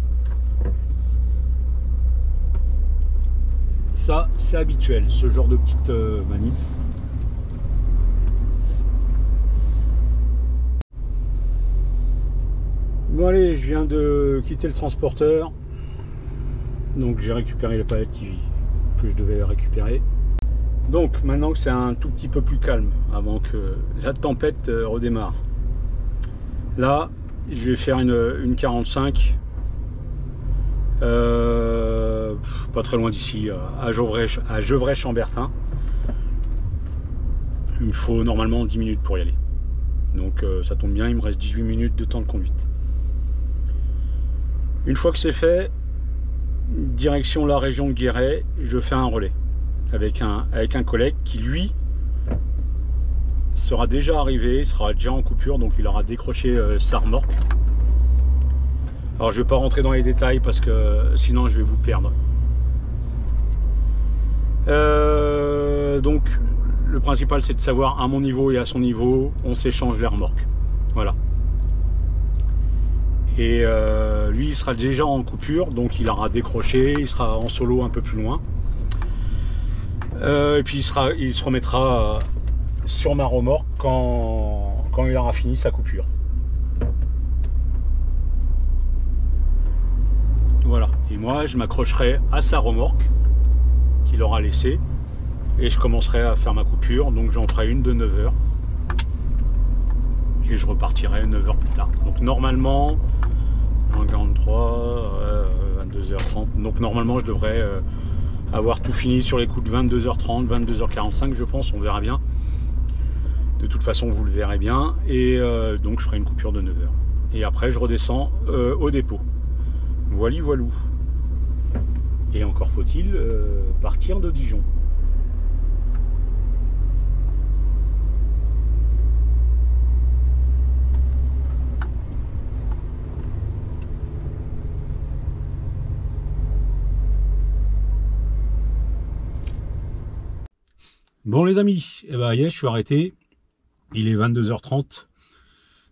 Ça, c'est habituel, ce genre de petite manip. Bon allez, je viens de quitter le transporteur. Donc j'ai récupéré les palettes que je devais récupérer. Donc maintenant que c'est un tout petit peu plus calme, avant que la tempête redémarre. Là, je vais faire une 45. Pas très loin d'ici, à Gevrey-Chambertin. Il me faut normalement 10 minutes pour y aller. Donc ça tombe bien, il me reste 18 minutes de temps de conduite. Une fois que c'est fait, direction la région de Guéret, je fais un relais avec un collègue qui lui sera déjà arrivé, sera déjà en coupure, donc il aura décroché sa remorque. Alors je ne vais pas rentrer dans les détails parce que sinon je vais vous perdre. Donc le principal c'est de savoir à mon niveau et à son niveau, on s'échange les remorques. Voilà. Et lui il sera déjà en coupure, donc il aura décroché, il sera en solo un peu plus loin. Et puis il se remettra sur ma remorque quand il aura fini sa coupure. Voilà, et moi je m'accrocherai à sa remorque qu'il aura laissée et je commencerai à faire ma coupure, donc j'en ferai une de 9h et je repartirai 9 heures plus tard. Donc normalement, 1h43, 22h30, donc normalement je devrais avoir tout fini sur les coups de 22h30, 22h45 je pense, on verra bien. De toute façon vous le verrez bien, et donc je ferai une coupure de 9 heures. Et après je redescends au dépôt. Voili voilou. Et encore faut-il partir de Dijon. Bon les amis, eh ben, je suis arrêté, il est 22h30,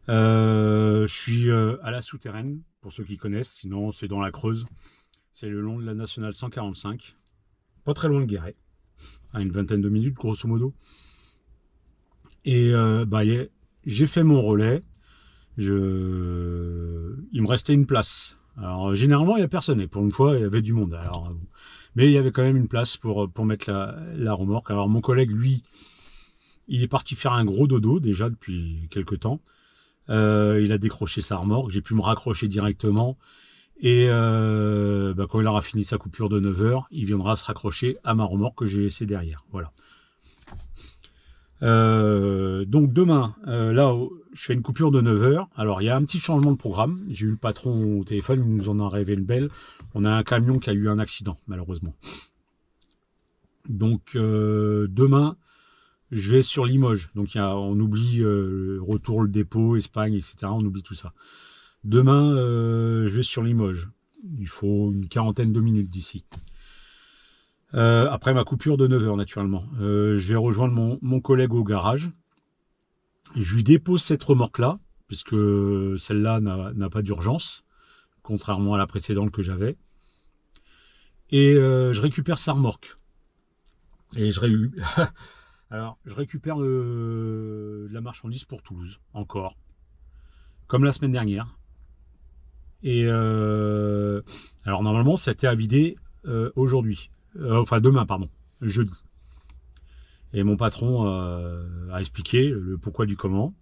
je suis à la souterraine, pour ceux qui connaissent, sinon c'est dans la Creuse, c'est le long de la nationale 145, pas très loin de Guéret, à une vingtaine de minutes grosso modo, et j'ai fait mon relais, il me restait une place, alors généralement il n'y a personne, et pour une fois il y avait du monde, alors... Mais il y avait quand même une place pour mettre la remorque. Alors mon collègue, lui, il est parti faire un gros dodo déjà depuis quelques temps. Il a décroché sa remorque, j'ai pu me raccrocher directement. Et quand il aura fini sa coupure de 9 heures, il viendra se raccrocher à ma remorque que j'ai laissée derrière. Voilà. Donc demain, là, je fais une coupure de 9 heures. Alors il y a un petit changement de programme. J'ai eu le patron au téléphone, il nous en a rêvé une belle. On a un camion qui a eu un accident, malheureusement. Donc demain, je vais sur Limoges. Donc on oublie retour le dépôt, Espagne, etc. On oublie tout ça. Demain, je vais sur Limoges. Il faut une quarantaine de minutes d'ici. Après ma coupure de 9 heures, naturellement. Je vais rejoindre mon collègue au garage. Je lui dépose cette remorque-là, puisque celle-là n'a pas d'urgence, contrairement à la précédente que j'avais. Et je récupère sa remorque. Et je récupère de la marchandise pour Toulouse, encore. Comme la semaine dernière. Et alors normalement, ça a été à vider aujourd'hui. Enfin demain, pardon, jeudi. Et mon patron a expliqué le pourquoi du comment.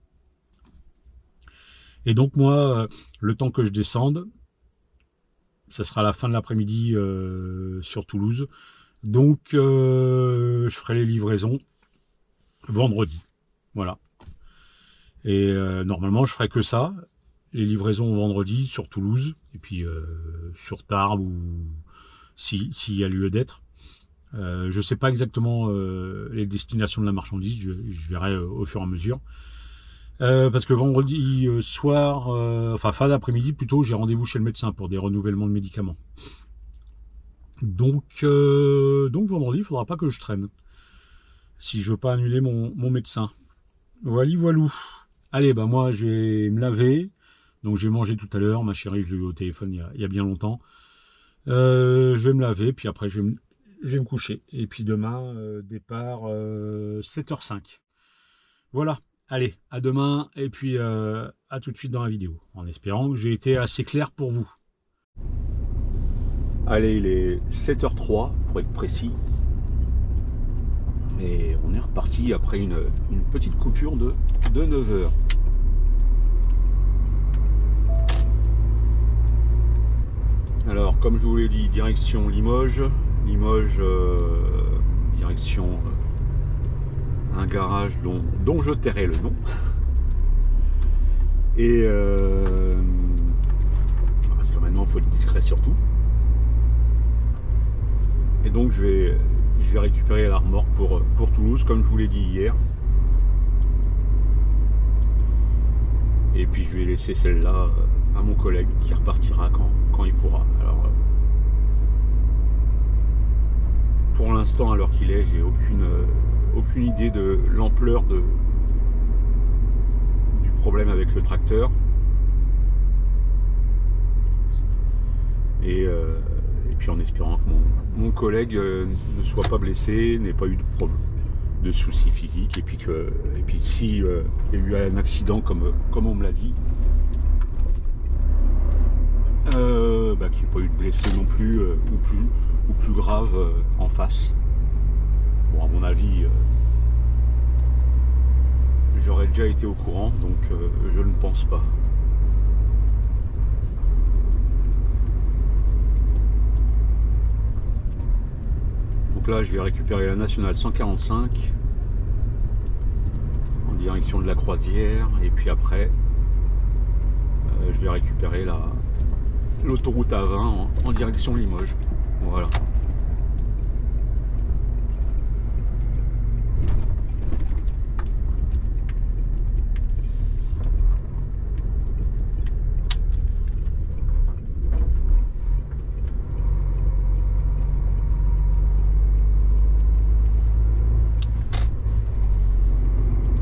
Et donc moi, le temps que je descende, ça sera la fin de l'après-midi sur Toulouse. Donc je ferai les livraisons vendredi. Voilà. Et normalement, je ferai que ça. Les livraisons vendredi sur Toulouse. Et puis sur Tarbes ou... s'il y a lieu d'être. Je ne sais pas exactement les destinations de la marchandise, je verrai au fur et à mesure. Parce que vendredi soir, enfin fin d'après-midi plutôt, j'ai rendez-vous chez le médecin pour des renouvellements de médicaments. Donc vendredi, il ne faudra pas que je traîne. Si je veux pas annuler mon médecin. Voilà, voilou. Allez, bah moi je vais me laver. Donc j'ai mangé tout à l'heure, ma chérie, je l'ai eu au téléphone il y a bien longtemps. Je vais me laver, puis après je vais me coucher. Et puis demain, départ 7h05. Voilà, allez, à demain, et puis à tout de suite dans la vidéo, en espérant que j'ai été assez clair pour vous. Allez, il est 7h03, pour être précis. Et on est reparti après une petite coupure de 9h. Alors, comme je vous l'ai dit, direction Limoges. Limoges, direction un garage dont je tairai le nom. Et parce que maintenant, il faut être discret surtout. Et donc, je vais récupérer la remorque pour Toulouse, comme je vous l'ai dit hier. Et puis, je vais laisser celle-là à mon collègue qui repartira quand il pourra. Alors, pour l'instant, à l'heure qu'il est, j'ai aucune idée de l'ampleur du problème avec le tracteur. Et puis en espérant que mon collègue ne soit pas blessé, n'ait pas eu de soucis physiques, et puis si il y a eu un accident comme on me l'a dit, qu'il n'y ait pas eu de blessés non plus, ou plus grave en face. Bon, à mon avis, j'aurais déjà été au courant, donc je ne pense pas. Donc là, je vais récupérer la nationale 145 en direction de la Croisière, et puis après, je vais récupérer l'autoroute A20 en direction Limoges. Voilà.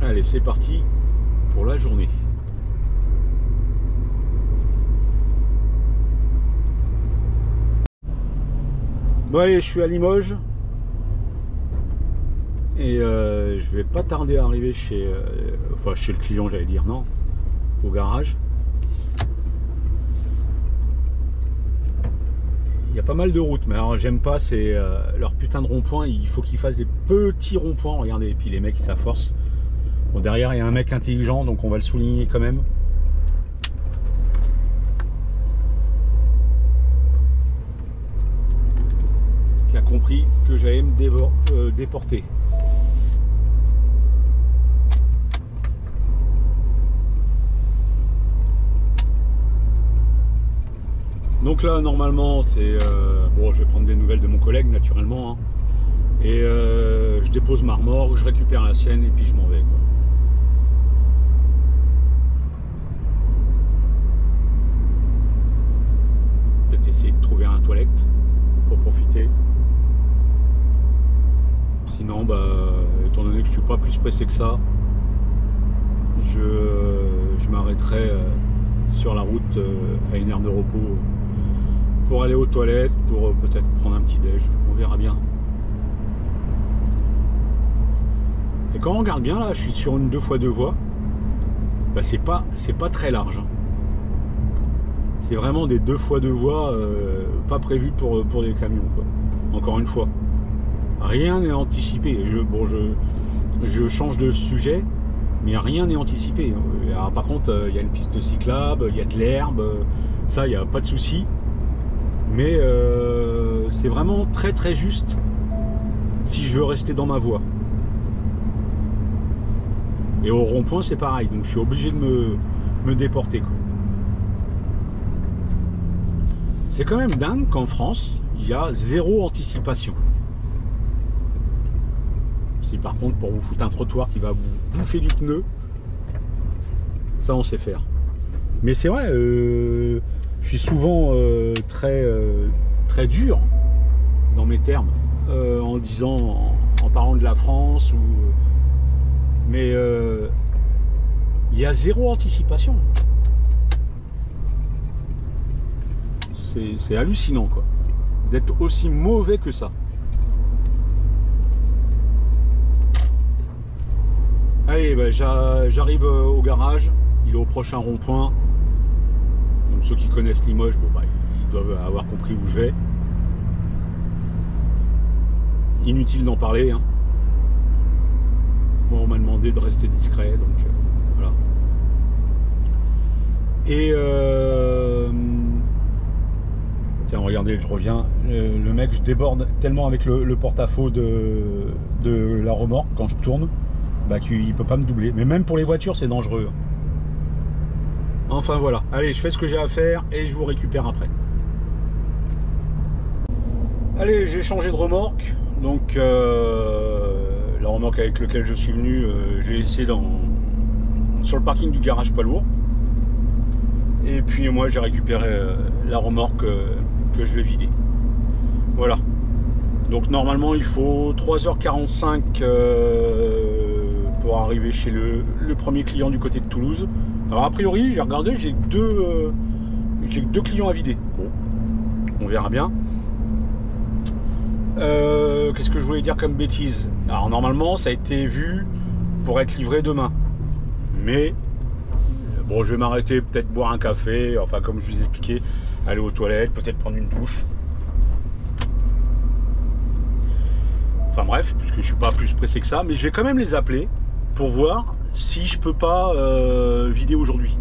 Allez, c'est parti pour la journée. Bon allez, je suis à Limoges et je vais pas tarder à arriver chez le client, j'allais dire, non, au garage. Il y a pas mal de routes, mais alors j'aime pas, c'est leur putain de rond-point. Il faut qu'ils fassent des petits ronds-points, regardez, et puis les mecs ils s'afforcent. Bon, derrière il y a un mec intelligent, donc on va le souligner quand même. Qui a compris que j'allais me déporter. Donc là normalement c'est bon, je vais prendre des nouvelles de mon collègue naturellement, hein. Et je dépose ma remorque, je récupère la sienne et puis je m'en vais, quoi. Peut-être essayer de trouver un toilette pour profiter. Sinon, bah, étant donné que je suis pas plus pressé que ça, je m'arrêterai sur la route à une aire de repos pour aller aux toilettes, pour peut-être prendre un petit déj. On verra bien. Et quand on regarde bien, là, je suis sur une 2x2 voies. Bah, c'est pas très large. C'est vraiment des 2x2 voies pas prévues pour des camions, quoi. Encore une fois. Rien n'est anticipé. Je change de sujet, mais rien n'est anticipé. Alors, par contre, il y a une piste cyclable, il y a de l'herbe, ça, il n'y a pas de souci. Mais c'est vraiment très très juste si je veux rester dans ma voie. Et au rond-point, c'est pareil. Donc, je suis obligé de me déporter, quoi. C'est quand même dingue qu'en France, il y a zéro anticipation. Si par contre, pour vous foutre un trottoir qui va vous bouffer du pneu, ça on sait faire. Mais c'est vrai, je suis souvent très dur dans mes termes, en disant, en parlant de la France, mais il y a zéro anticipation. C'est hallucinant, quoi, d'être aussi mauvais que ça. Allez, bah, j'arrive au garage, il est au prochain rond-point. Donc ceux qui connaissent Limoges, bon, bah, ils doivent avoir compris où je vais. Inutile d'en parler, hein. Moi, on m'a demandé de rester discret, donc voilà. Et tiens, regardez, je reviens. Le mec, je déborde tellement avec le porte-à-faux de la remorque quand je tourne, bah, qu'il peut pas me doubler. Mais même pour les voitures, c'est dangereux. Enfin voilà. Allez, je fais ce que j'ai à faire et je vous récupère après. Allez, j'ai changé de remorque. Donc la remorque avec laquelle je suis venu, j'ai laissé sur le parking du garage poids lourd. Et puis moi, j'ai récupéré la remorque que je vais vider. Voilà. Donc normalement il faut 3h45 pour arriver chez le premier client du côté de Toulouse. Alors a priori j'ai regardé, j'ai que deux clients à vider. Bon, on verra bien. Qu'est-ce que je voulais dire comme bêtise? Alors normalement ça a été vu pour être livré demain. Mais bon, je vais m'arrêter, peut-être boire un café, enfin comme je vous ai expliqué, aller aux toilettes, peut-être prendre une douche. Enfin bref, puisque je suis pas plus pressé que ça, mais je vais quand même les appeler pour voir si je peux pas vider aujourd'hui.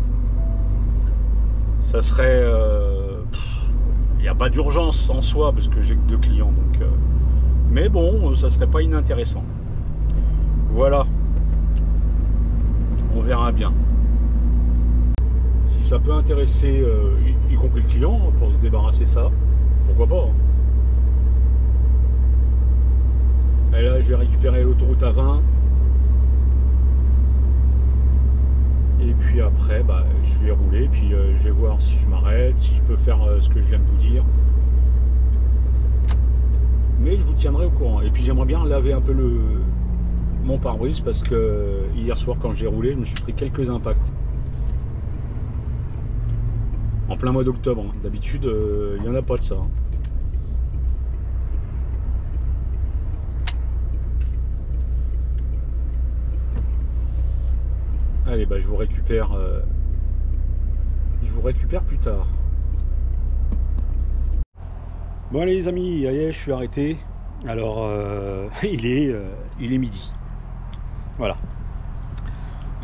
Ça serait... il n'y a pas d'urgence en soi parce que j'ai que 2 clients. Donc, mais bon, ça serait pas inintéressant. Voilà. On verra bien. Si ça peut intéresser, y compris le client, pour se débarrasser ça, pourquoi pas. Et là, je vais récupérer l'autoroute A20. Et puis après, bah, je vais rouler, puis je vais voir si je m'arrête, si je peux faire ce que je viens de vous dire. Mais je vous tiendrai au courant. Et puis j'aimerais bien laver un peu mon pare-brise parce que hier soir, quand j'ai roulé, je me suis pris quelques impacts. En plein mois d'octobre. Hein. D'habitude, il n'y en a pas de ça. Hein. Allez, bah, je vous récupère plus tard. Bon allez les amis, allez, je suis arrêté. Alors il est midi. Voilà.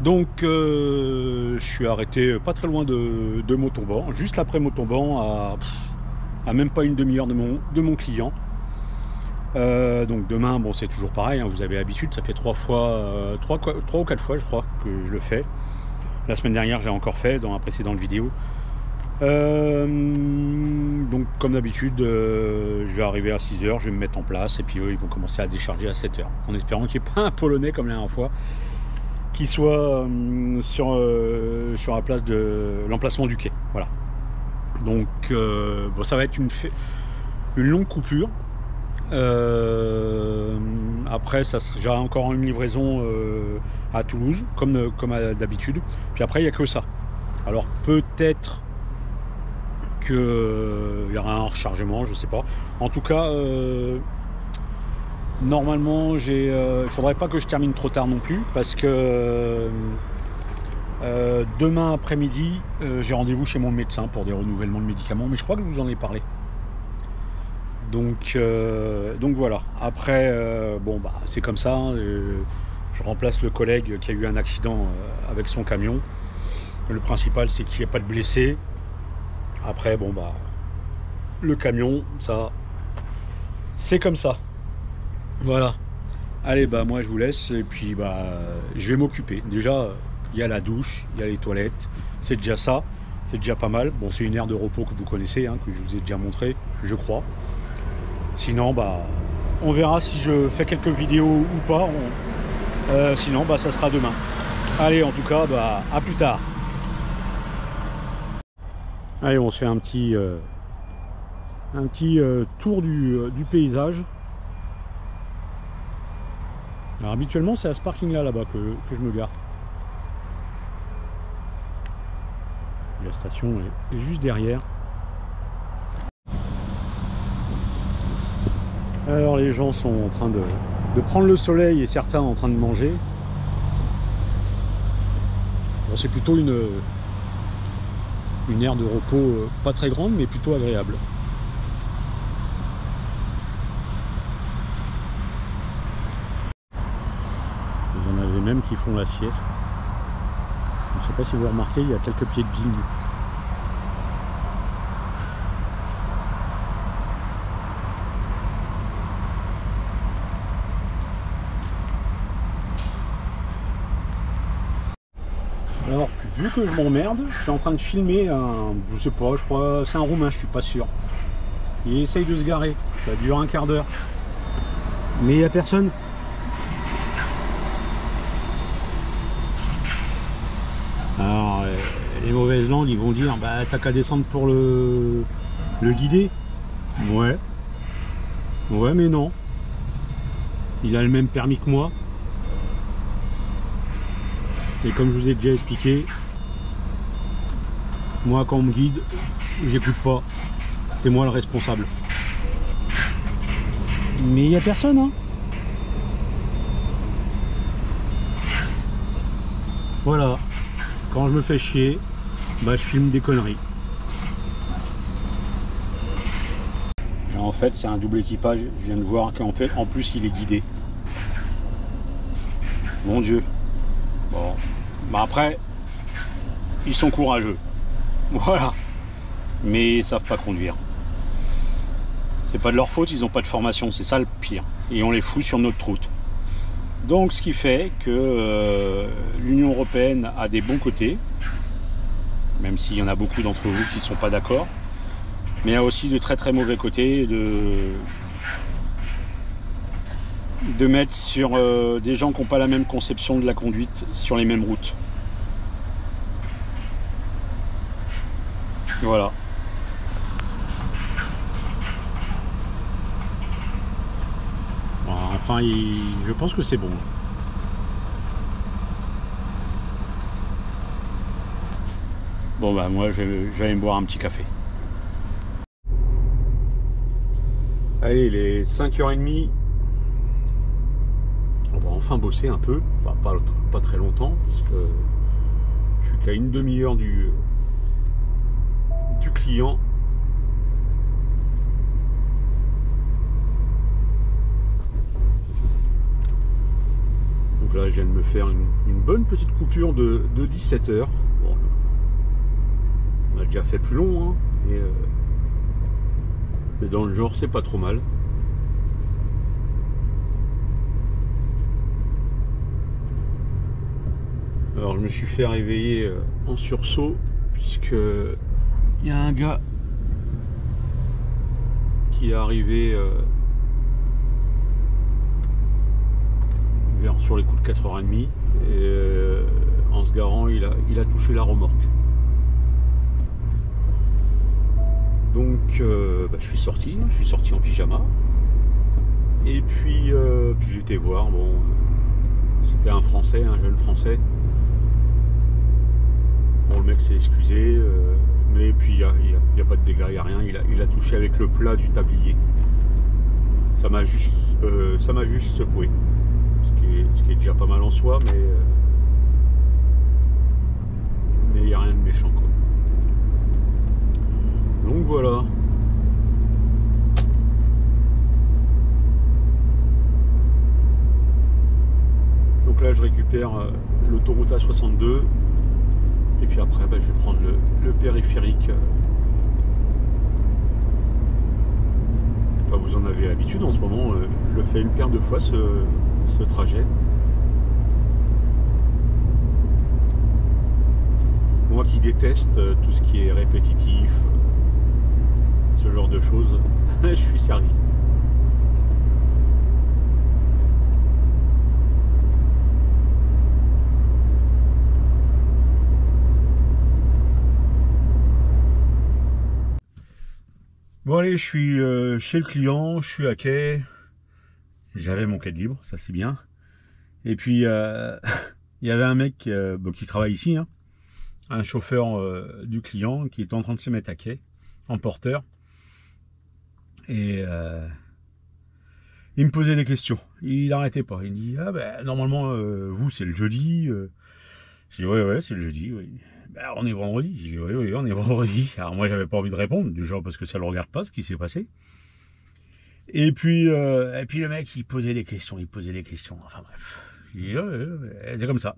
Donc je suis arrêté pas très loin de Montauban, juste après Montauban, à même pas une demi-heure de mon client. Donc demain, bon, c'est toujours pareil, hein, vous avez l'habitude, ça fait 3 ou 4 fois je crois que je le fais. La semaine dernière j'ai encore fait dans la précédente vidéo. Donc comme d'habitude, je vais arriver à 6 h, je vais me mettre en place et puis eux ils vont commencer à décharger à 7 h, en espérant qu'il n'y ait pas un Polonais comme la dernière fois qui soit sur la place de l'emplacement du quai. Voilà. Donc bon, ça va être une longue coupure. Après ça sera déjà encore une livraison à Toulouse comme d'habitude, puis après il n'y a que ça. Alors peut-être qu'il y aura un rechargement, je sais pas. En tout cas normalement il faudrait pas que je termine trop tard non plus parce que demain après-midi j'ai rendez-vous chez mon médecin pour des renouvellements de médicaments, mais je crois que je vous en ai parlé. Donc voilà. Après, bon bah c'est comme ça. Hein, je remplace le collègue qui a eu un accident avec son camion. Le principal c'est qu'il n'y ait pas de blessés. Après bon bah le camion, ça c'est comme ça. Voilà. Allez bah moi je vous laisse et puis bah je vais m'occuper. Déjà il y a la douche, il y a les toilettes, c'est déjà ça, c'est déjà pas mal. Bon c'est une aire de repos que vous connaissez, hein, que je vous ai déjà montré, je crois. Sinon, bah, on verra si je fais quelques vidéos ou pas. Sinon, bah, ça sera demain. Allez, en tout cas, bah, à plus tard. Allez, on se fait un petit tour du paysage. Alors, habituellement, c'est à ce parking-là, là-bas, que je me gare. La station est juste derrière. Alors les gens sont en train de prendre le soleil et certains en train de manger. Bon, c'est plutôt une aire de repos pas très grande mais plutôt agréable. Vous en avez même qui font la sieste. Je ne sais pas si vous remarquez, il y a quelques pieds de vigne. Alors, vu que je m'emmerde, je suis en train de filmer je sais pas, je crois, c'est un Roumain, je suis pas sûr. Il essaye de se garer, ça dure un quart d'heure. Mais il n'y a personne. Alors, les mauvaises langues, ils vont dire, bah t'as qu'à descendre pour le guider. Ouais. Ouais, mais non. Il a le même permis que moi. Et comme je vous ai déjà expliqué, moi quand on me guide, j'écoute pas. C'est moi le responsable. Mais il n'y a personne, hein. Voilà. Quand je me fais chier, bah je filme des conneries. Et en fait, c'est un double équipage. Je viens de voir qu'en fait, en plus, il est guidé. Mon Dieu. Bon, bah après, ils sont courageux. Voilà. Mais ils savent pas conduire. C'est pas de leur faute, ils n'ont pas de formation, c'est ça le pire. Et on les fout sur notre route. Donc ce qui fait que l'Union Européenne a des bons côtés, même s'il y en a beaucoup d'entre vous qui ne sont pas d'accord, mais il y a aussi de très très mauvais côtés de mettre sur des gens qui n'ont pas la même conception de la conduite sur les mêmes routes. Voilà. Enfin, je pense que c'est bon. Bon bah moi je vais aller me boire un petit café. Allez, il est 5h30. On va enfin bosser un peu. Enfin pas très longtemps, parce que je suis qu'à une demi-heure du client. Donc là je viens de me faire une bonne petite coupure de 17 heures. Bon, on a déjà fait plus long, hein, mais dans le genre c'est pas trop mal. Alors je me suis fait réveiller en sursaut, puisque il y a un gars qui est arrivé sur les coups de 4h30 et en se garant il a touché la remorque. Donc je suis sorti en pyjama et puis j'ai été voir, bon c'était un français, un jeune français. Bon, le mec s'est excusé, mais puis il n'y a pas de dégâts, il n'y a rien, il a touché avec le plat du tablier. Ça m'a juste secoué, ce qui est déjà pas mal en soi, mais il n'y a rien de méchant, quoi. Donc voilà. Donc là je récupère l'autoroute A62 et puis après je vais prendre le périphérique. Enfin, vous en avez l'habitude en ce moment, je le fais une paire de fois ce trajet. Moi qui déteste tout ce qui est répétitif, ce genre de choses, je suis servi. Bon allez, je suis chez le client, je suis à quai. J'avais mon quai de libre, ça c'est bien. Et puis il y avait un mec qui travaille ici, hein, un chauffeur du client qui est en train de se mettre à quai, en porteur. Et il me posait des questions. Il n'arrêtait pas. Il me dit normalement vous c'est le jeudi. Je dis ouais c'est le jeudi, oui. On est vendredi. Je dis oui on est vendredi. Alors moi j'avais pas envie de répondre, du genre parce que ça le regarde pas ce qui s'est passé. Et puis le mec il posait des questions. Enfin bref. Je dis c'est comme ça.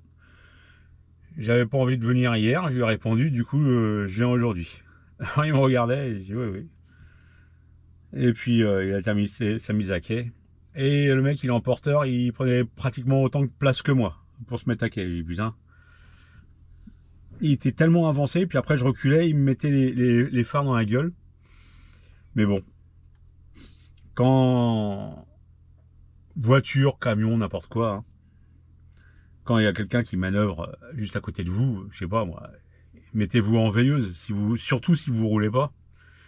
J'avais pas envie de venir hier, je lui ai répondu, du coup je viens aujourd'hui. Alors il me regardait et je dis oui. Et puis il a terminé sa mise à quai. Et le mec il est en porteur, il prenait pratiquement autant de place que moi pour se mettre à quai. J'ai dit putain. Il était tellement avancé, puis après je reculais, il me mettait les phares dans la gueule. Mais bon. Quand voiture, camion, n'importe quoi, hein, quand il y a quelqu'un qui manœuvre juste à côté de vous, je sais pas moi, mettez-vous en veilleuse, surtout si vous roulez pas.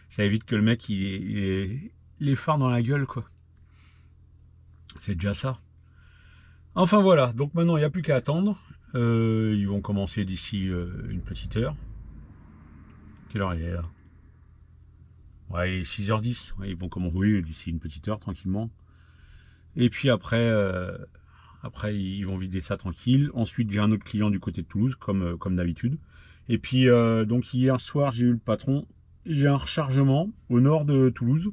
Ça évite que le mec il ait les phares dans la gueule, quoi. C'est déjà ça. Enfin voilà, donc maintenant il n'y a plus qu'à attendre. Ils vont commencer d'ici une petite heure. Quelle heure il est là? Ouais, il est 6h10. Ouais, ils vont commencer d'ici une petite heure tranquillement. Et puis après ils vont vider ça tranquille. Ensuite j'ai un autre client du côté de Toulouse comme d'habitude. Et puis donc hier soir j'ai eu le patron. J'ai un rechargement au nord de Toulouse.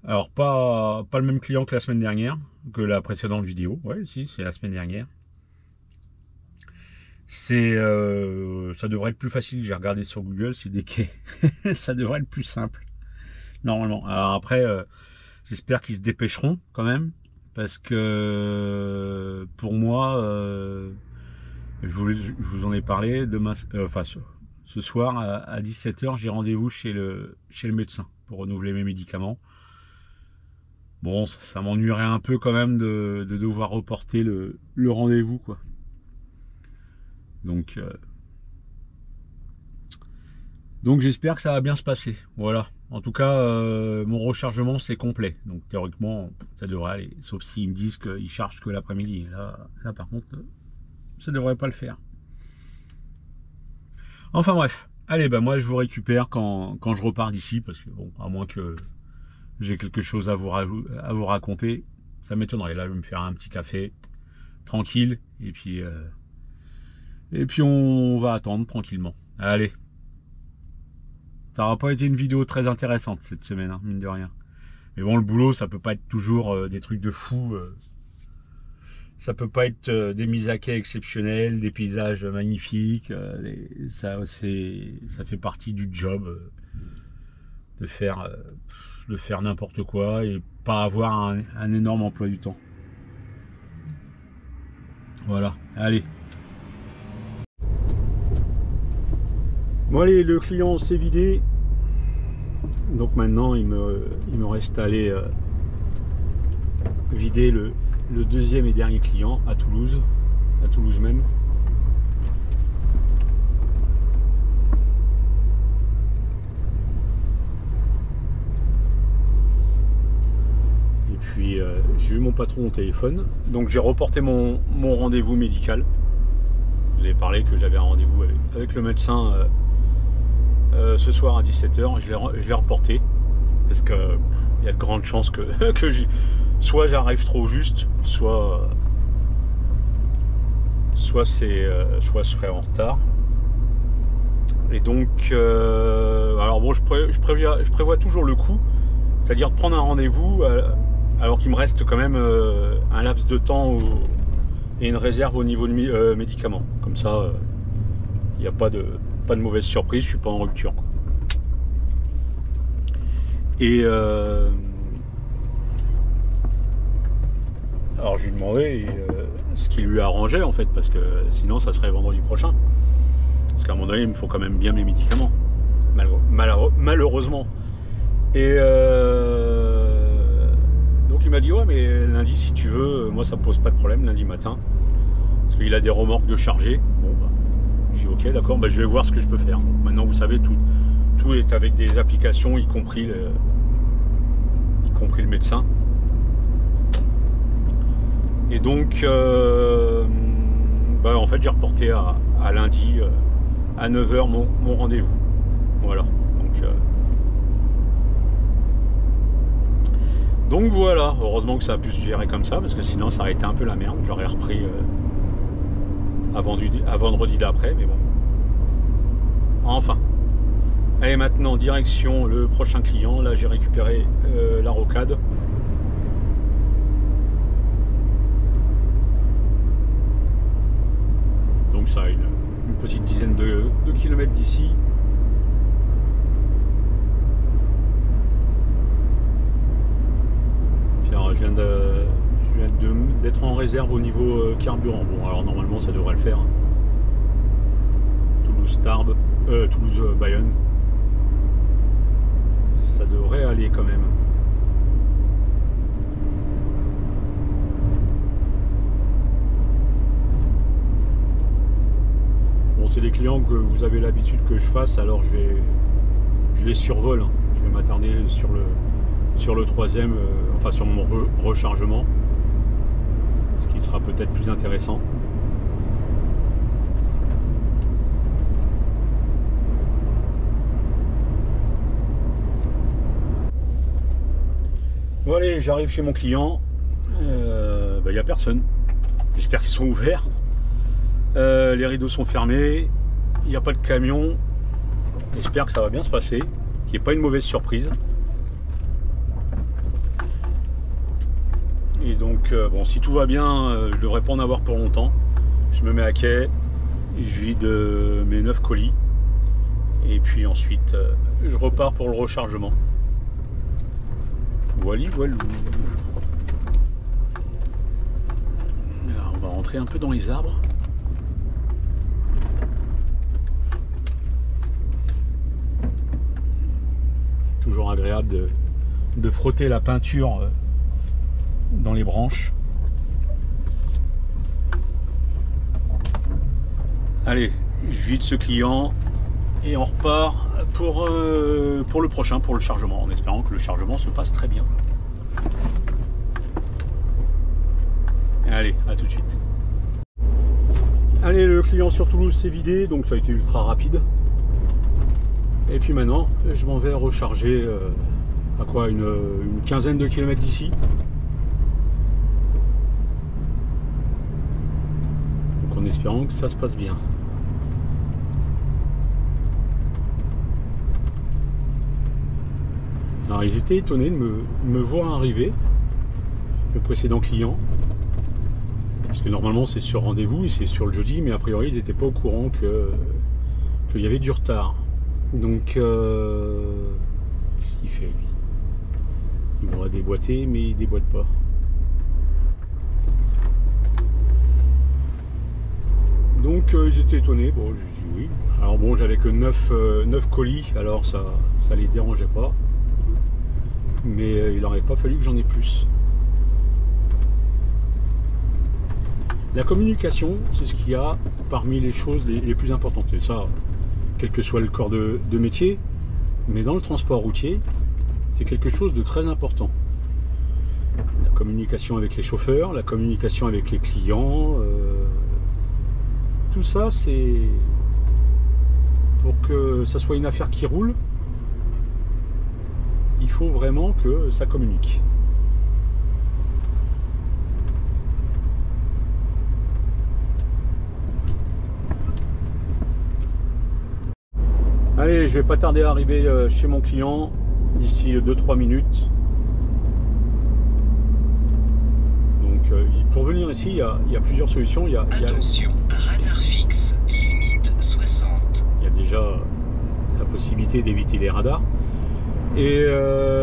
Alors pas le même client que la semaine dernière, que la précédente vidéo. Ouais si, c'est la semaine dernière. ça devrait être plus facile. J'ai regardé sur Google, c'est des quais. Ça devrait être plus simple, normalement. Alors après, j'espère qu'ils se dépêcheront quand même, parce que pour moi, je vous en ai parlé, demain, ce soir à 17h, j'ai rendez-vous chez le médecin pour renouveler mes médicaments. Bon, ça m'ennuierait un peu quand même de devoir reporter le rendez-vous, quoi. Donc j'espère que ça va bien se passer. Voilà. En tout cas, mon rechargement c'est complet. Donc théoriquement, ça devrait aller. Sauf s'ils me disent qu'ils chargent que l'après-midi. Là par contre, ça devrait pas le faire. Enfin bref. Allez, bah moi je vous récupère quand je repars d'ici, parce que bon, à moins que j'ai quelque chose à vous raconter, ça m'étonnerait. Là, je vais me faire un petit café tranquille et puis on va attendre tranquillement. Allez. Ça n'aura pas été une vidéo très intéressante cette semaine, hein, mine de rien. Mais bon, le boulot, ça peut pas être toujours des trucs de fou. Ça peut pas être des mises à quai exceptionnelles, des paysages magnifiques. Ça fait partie du job de faire n'importe quoi et pas avoir un énorme emploi du temps. Voilà, allez. Bon allez, le client s'est vidé, donc maintenant il me reste à aller vider le deuxième et dernier client à Toulouse même. Et puis j'ai eu mon patron au téléphone, donc j'ai reporté mon rendez-vous médical. Je l'ai parlé que j'avais un rendez-vous avec le médecin ce soir à 17h, je l'ai reporté parce que il y a de grandes chances que soit j'arrive trop juste, soit je serai en retard. Et donc alors bon, je prévois toujours le coup, c'est-à-dire de prendre un rendez-vous alors qu'il me reste quand même un laps de temps et une réserve au niveau de médicaments. Comme ça, il n'y a pas de mauvaise surprise, je suis pas en rupture, quoi. Et alors je lui demandais ce qui lui arrangeait en fait, parce que sinon ça serait vendredi prochain. Parce qu'à un moment donné, il me faut quand même bien mes médicaments, malheureusement. Et donc il m'a dit ouais, mais lundi si tu veux, moi ça me pose pas de problème, lundi matin, parce qu'il a des remorques de charger. Bon bah, j'ai dit ok, d'accord, bah, je vais voir ce que je peux faire. Donc, maintenant vous savez, tout est avec des applications, y compris le médecin. Et donc bah, en fait j'ai reporté à lundi à 9h mon rendez-vous. Voilà. Donc voilà, heureusement que ça a pu se gérer comme ça, parce que sinon ça aurait été un peu la merde. J'aurais repris à vendredi d'après, mais bon. Enfin. Allez, maintenant, direction le prochain client. Là, j'ai récupéré la rocade. Donc ça a une petite dizaine de kilomètres d'ici. Je viens d'être en réserve au niveau carburant. Bon, alors normalement ça devrait le faire. Toulouse-Tarbes, Toulouse-Bayonne. Ça devrait aller quand même. Bon, c'est des clients que vous avez l'habitude que je fasse, alors je les survole. Hein. Je vais m'attarder sur le troisième, enfin sur mon rechargement, ce qui sera peut-être plus intéressant. Bon allez, j'arrive chez mon client, il n'y a personne, j'espère qu'ils sont ouverts, les rideaux sont fermés, il n'y a pas de camion, j'espère que ça va bien se passer, qu'il n'y ait pas une mauvaise surprise. Et donc bon, si tout va bien, je devrais pas en avoir pour longtemps. Je me mets à quai je vide mes 9 colis. Et puis ensuite, je repars pour le rechargement. Voilà. Alors, on va rentrer un peu dans les arbres. Toujours agréable de frotter la peinture dans les branches. Allez, je vide ce client et on repart pour le prochain, pour le chargement, en espérant que le chargement se passe très bien. Allez, à tout de suite. Allez, le client sur Toulouse s'est vidé, donc ça a été ultra rapide. Et puis maintenant, je m'en vais recharger à quoi, une quinzaine de kilomètres d'ici. Donc en espérant que ça se passe bien. Alors ils étaient étonnés de me voir arriver, le précédent client. Parce que normalement c'est sur rendez-vous et c'est sur le jeudi, mais a priori ils n'étaient pas au courant qu'il y avait du retard. Donc qu'est-ce qu'il fait lui? Il voudrait déboîter mais il déboîte pas. Donc ils étaient étonnés, bon je dis oui. Alors bon, j'avais que 9 colis, alors ça les dérangeait pas. Mais il n'aurait pas fallu que j'en ai plus. La communication, c'est ce qu'il y a parmi les choses les plus importantes. Et ça, quel que soit le corps de métier, mais dans le transport routier, c'est quelque chose de très important. La communication avec les chauffeurs, la communication avec les clients, tout ça, c'est pour que ça soit une affaire qui roule. Il faut vraiment que ça communique. Allez, je vais pas tarder à arriver chez mon client d'ici 2-3 minutes. Donc pour venir ici, il y a plusieurs solutions. Attention, radar fixe, limite 60. Il y a déjà la possibilité d'éviter les radars. Et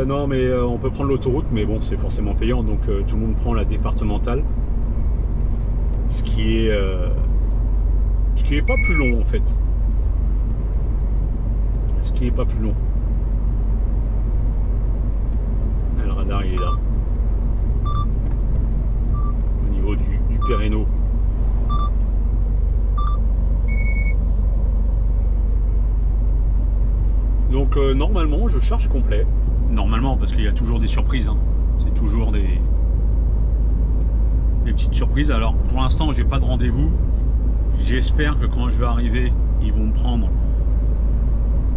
non, mais on peut prendre l'autoroute, mais bon, c'est forcément payant, donc tout le monde prend la départementale, ce qui est pas plus long en fait. Ce qui est pas plus long. Ah, le radar il est là, au niveau du Péréno. Donc normalement je charge complet. Normalement, parce qu'il y a toujours des surprises, hein. C'est toujours des petites surprises. Alors pour l'instant j'ai pas de rendez-vous. J'espère que quand je vais arriver, ils vont me prendre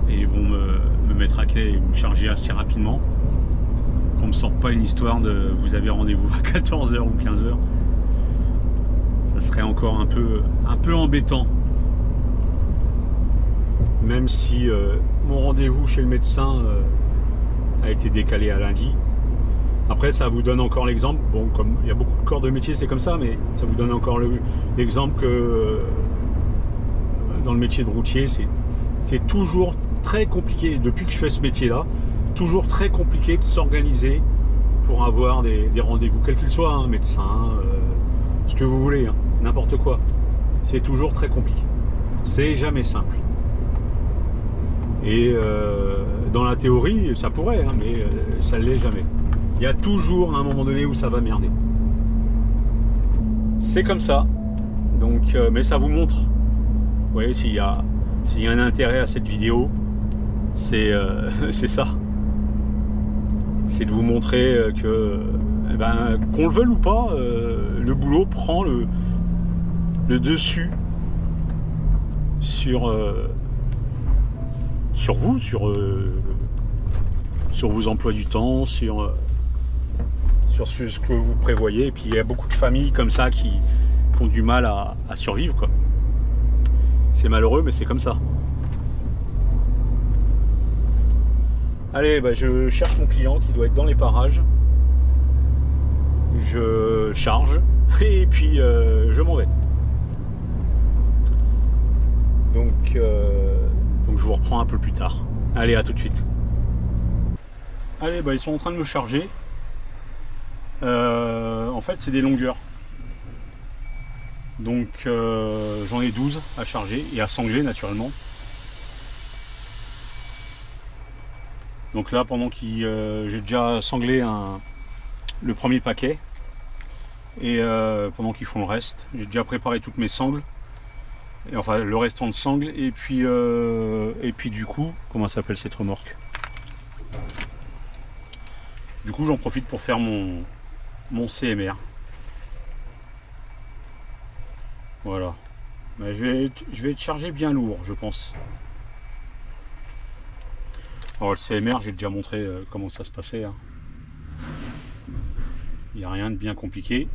et ils vont me mettre à quai et me charger assez rapidement. Qu'on me sorte pas une histoire de vous avez rendez-vous à 14h ou 15h. Ça serait encore un peu embêtant. Même si mon rendez-vous chez le médecin a été décalé à lundi. Après, ça vous donne encore l'exemple, bon, comme il y a beaucoup de corps de métier, c'est comme ça, mais ça vous donne encore l'exemple que dans le métier de routier, c'est toujours très compliqué, depuis que je fais ce métier-là, toujours très compliqué de s'organiser pour avoir des rendez-vous, quel qu'il soit, un médecin, ce que vous voulez, hein, n'importe quoi. C'est toujours très compliqué. C'est jamais simple. Et dans la théorie, ça pourrait, hein, mais ça ne l'est jamais. Il y a toujours un moment donné où ça va merder. C'est comme ça. Donc, mais ça vous montre. Vous voyez, s'il y a un intérêt à cette vidéo, c'est ça. C'est de vous montrer que, qu'on le veuille ou pas, le boulot prend le dessus sur vous, sur vos emplois du temps, sur ce que vous prévoyez. Et puis il y a beaucoup de familles comme ça qui ont du mal à survivre, quoi. C'est malheureux, mais c'est comme ça. Allez, je cherche mon client qui doit être dans les parages. Je charge et puis je m'en vais. Donc je vous reprends un peu plus tard. Allez, à tout de suite. Allez, bah, ils sont en train de me charger. En fait, c'est des longueurs. Donc j'en ai 12 à charger et à sangler naturellement. Donc là, pendant que j'ai déjà sanglé le premier paquet, et pendant qu'ils font le reste, j'ai déjà préparé toutes mes sangles, et enfin le restant de sangles, et puis du coup, comment s'appelle cette remorque? Du coup, j'en profite pour faire mon CMR. Voilà. Mais je vais être chargé bien lourd, je pense. Alors le CMR, j'ai déjà montré comment ça se passait. Hein. Il n'y a rien de bien compliqué.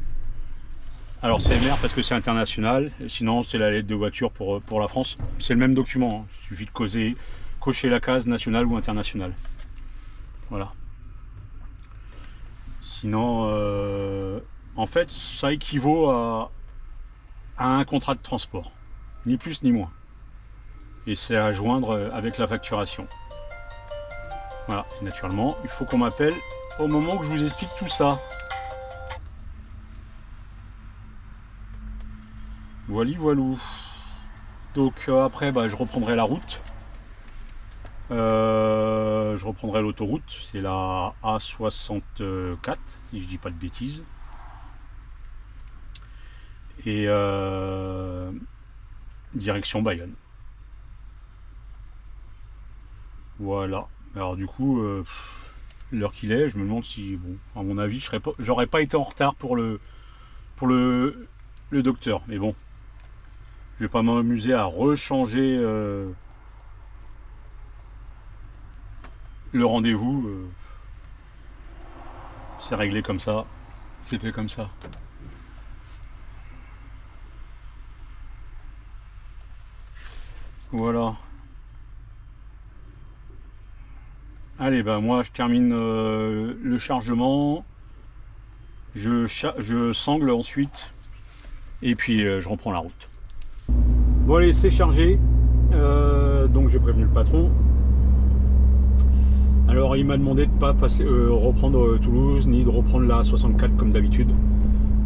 Alors CMR parce que c'est international, sinon c'est la lettre de voiture pour la France. C'est le même document, hein. Il suffit de cocher la case nationale ou internationale. Voilà. Sinon, en fait, ça équivaut à un contrat de transport, ni plus ni moins. Et c'est à joindre avec la facturation. Voilà, et naturellement, il faut qu'on m'appelle au moment que je vous explique tout ça. Voilou. Donc après, bah, je reprendrai la route. Je reprendrai l'autoroute, c'est la A64, si je dis pas de bêtises. Et direction Bayonne. Voilà. Alors du coup, l'heure qu'il est, je me demande si, bon, à mon avis, j'aurais pas été en retard pour le docteur. Mais bon, je vais pas m'amuser à rechanger le rendez-vous. C'est réglé comme ça, c'est fait comme ça. Voilà. Allez, bah moi je termine le chargement, je sangle ensuite, et puis je reprends la route. Bon allez, c'est chargé, donc j'ai prévenu le patron. Alors il m'a demandé de ne pas reprendre Toulouse, ni de reprendre la 64 comme d'habitude,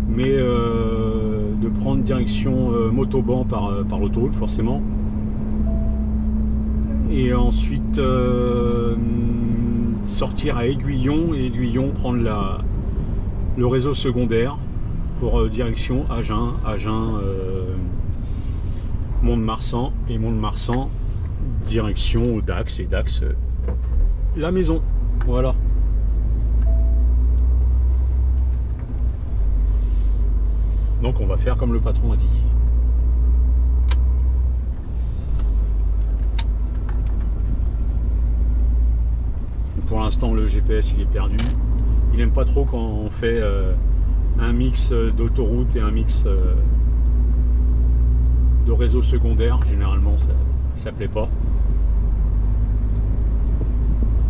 mais de prendre direction Montauban par l'autoroute forcément. Et ensuite sortir à Aiguillon, et Aiguillon prendre le réseau secondaire pour direction Agen, Mont-de-Marsan, et Mont-de-Marsan direction au Dax, et Dax la maison. Voilà. Donc on va faire comme le patron a dit. Pour l'instant le GPS il est perdu. Il n'aime pas trop quand on fait un mix d'autoroute et un mix de réseau secondaire. Généralement ça plaît pas.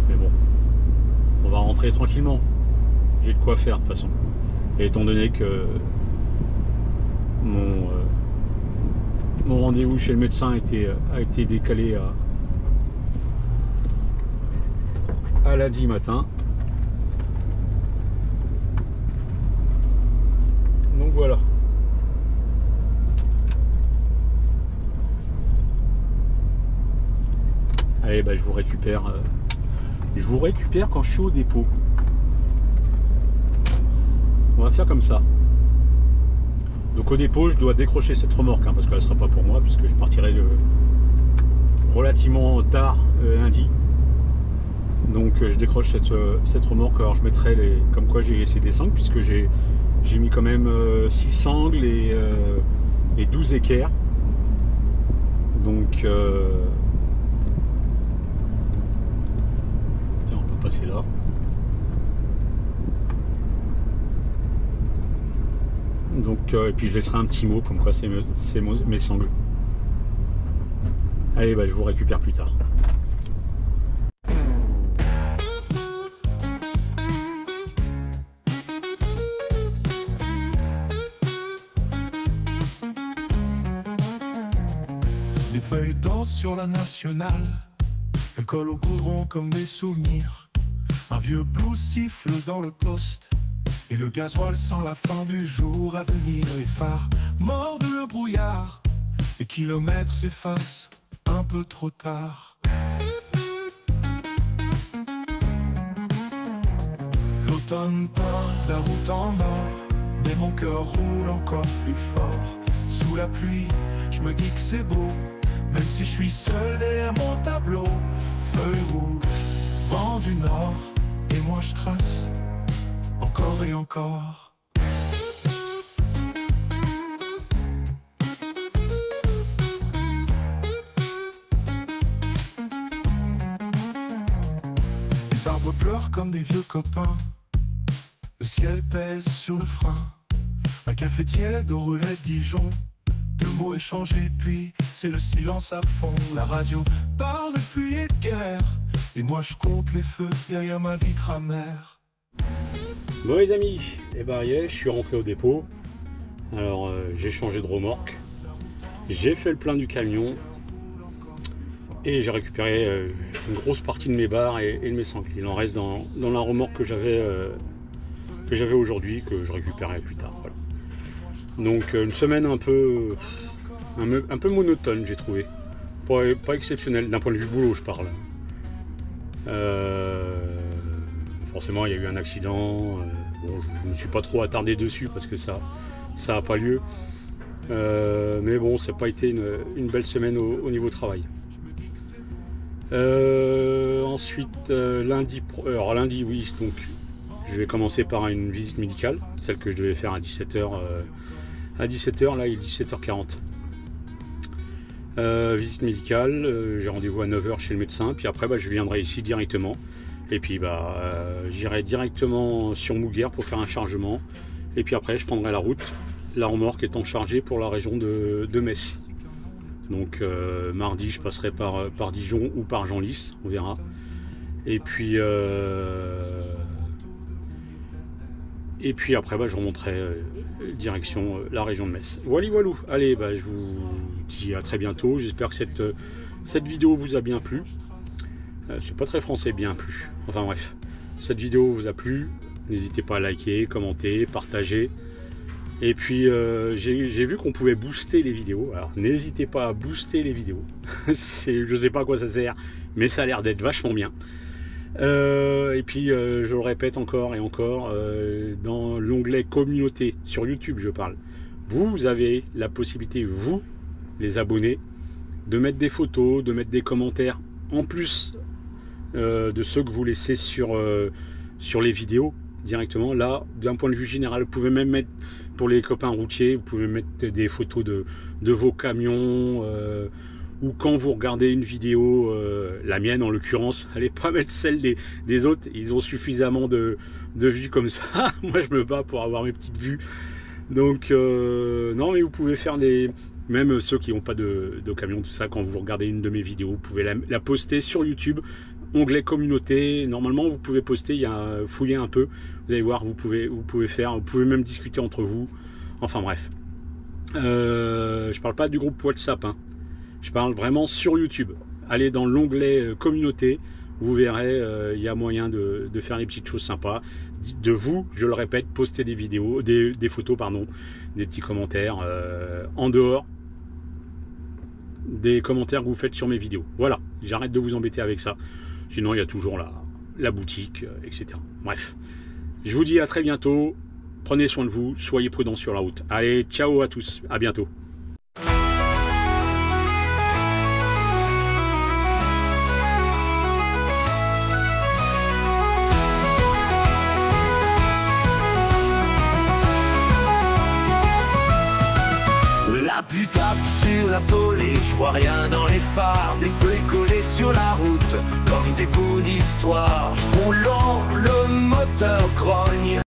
Mais bon, on va rentrer tranquillement. J'ai de quoi faire de toute façon. Et étant donné que mon rendez-vous chez le médecin a été décalé à lundi matin. Donc voilà. Allez, bah, je vous récupère quand je suis au dépôt. On va faire comme ça. Donc au dépôt, je dois décrocher cette remorque, hein, parce qu'elle ne sera pas pour moi, puisque je partirai relativement tard lundi. Donc je décroche cette remorque. Alors je mettrai comme quoi j'ai laissé des sangles, puisque j'ai mis quand même 6 sangles et 12 équerres. Donc tiens, on peut passer là. Donc et puis je laisserai un petit mot comme quoi c'est mes sangles. Allez, bah, je vous récupère plus tard. Les feuilles dansent sur la nationale, elles collent au goudron comme des souvenirs. Un vieux blues siffle dans le poste, et le gasoil sent la fin du jour à venir. Les phares mordent le brouillard, les kilomètres s'effacent un peu trop tard. L'automne peint la route en or, mais mon cœur roule encore plus fort. Sous la pluie, je me dis que c'est beau, même si je suis seul derrière mon tableau. Feuilles rouges, vent du nord, et moi je trace encore et encore. Les arbres pleurent comme des vieux copains, le ciel pèse sur le frein. Un café tiède au relais de Dijon, deux mots échangés puis c'est le silence à fond. La radio parle de pluie et de guerre, et moi je compte les feux derrière ma vitre amère. Bon les amis, et ben je suis rentré au dépôt. Alors j'ai changé de remorque, j'ai fait le plein du camion et j'ai récupéré une grosse partie de mes barres et de mes sangles. Il en reste dans la remorque que j'avais aujourd'hui, que je récupérerai plus tard. Voilà. Donc une semaine un peu monotone, j'ai trouvé. Pas exceptionnel, d'un point de vue boulot je parle. Forcément il y a eu un accident, bon, je me suis pas trop attardé dessus parce que ça n'a pas lieu. Mais bon, ça n'a pas été une belle semaine au niveau travail. Ensuite lundi, oui, donc je vais commencer par une visite médicale, celle que je devais faire à 17h. À 17h, là il est 17h40. Visite médicale, j'ai rendez-vous à 9h chez le médecin, puis après je viendrai ici directement. Et puis j'irai directement sur Mouguer pour faire un chargement. Et puis après je prendrai la route, la remorque étant chargée pour la région de Metz. Donc mardi je passerai par Dijon ou par Genlis, on verra. Et puis après je remonterai direction la région de Metz. Voilà. Allez, je vous dis à très bientôt. J'espère que cette vidéo vous a bien plu. C'est pas très français, bien plu. Enfin bref, cette vidéo vous a plu. N'hésitez pas à liker, commenter, partager. Et puis j'ai vu qu'on pouvait booster les vidéos. Alors n'hésitez pas à booster les vidéos. Je sais pas à quoi ça sert, mais ça a l'air d'être vachement bien. Et puis je le répète encore et encore, dans l'onglet communauté sur YouTube je parle, vous avez la possibilité, vous les abonnés, de mettre des photos, de mettre des commentaires en plus de ceux que vous laissez sur les vidéos directement. Là, d'un point de vue général, vous pouvez même mettre, pour les copains routiers, vous pouvez mettre des photos de vos camions, ou quand vous regardez une vidéo, la mienne en l'occurrence, allez pas mettre celle des autres, ils ont suffisamment de vues comme ça. Moi je me bats pour avoir mes petites vues. Donc non, mais vous pouvez faire même ceux qui n'ont pas de camion, tout ça, quand vous regardez une de mes vidéos, vous pouvez la poster sur YouTube, onglet communauté. Normalement vous pouvez poster, fouiller un peu, vous allez voir, vous pouvez même discuter entre vous. Enfin bref, je parle pas du groupe WhatsApp, hein. Je parle vraiment sur YouTube. Allez dans l'onglet communauté, vous verrez, il y a moyen de faire des petites choses sympas. De vous, je le répète, postez des vidéos, des photos, pardon, des petits commentaires en dehors des commentaires que vous faites sur mes vidéos. Voilà, j'arrête de vous embêter avec ça. Sinon, il y a toujours la boutique, etc. Bref, je vous dis à très bientôt. Prenez soin de vous, soyez prudents sur la route. Allez, ciao à tous, à bientôt. La pluie tape sur la tôle, je vois rien dans les phares. Des feuilles collées sur la route, comme des bouts d'histoire. Roulant, le moteur grogne.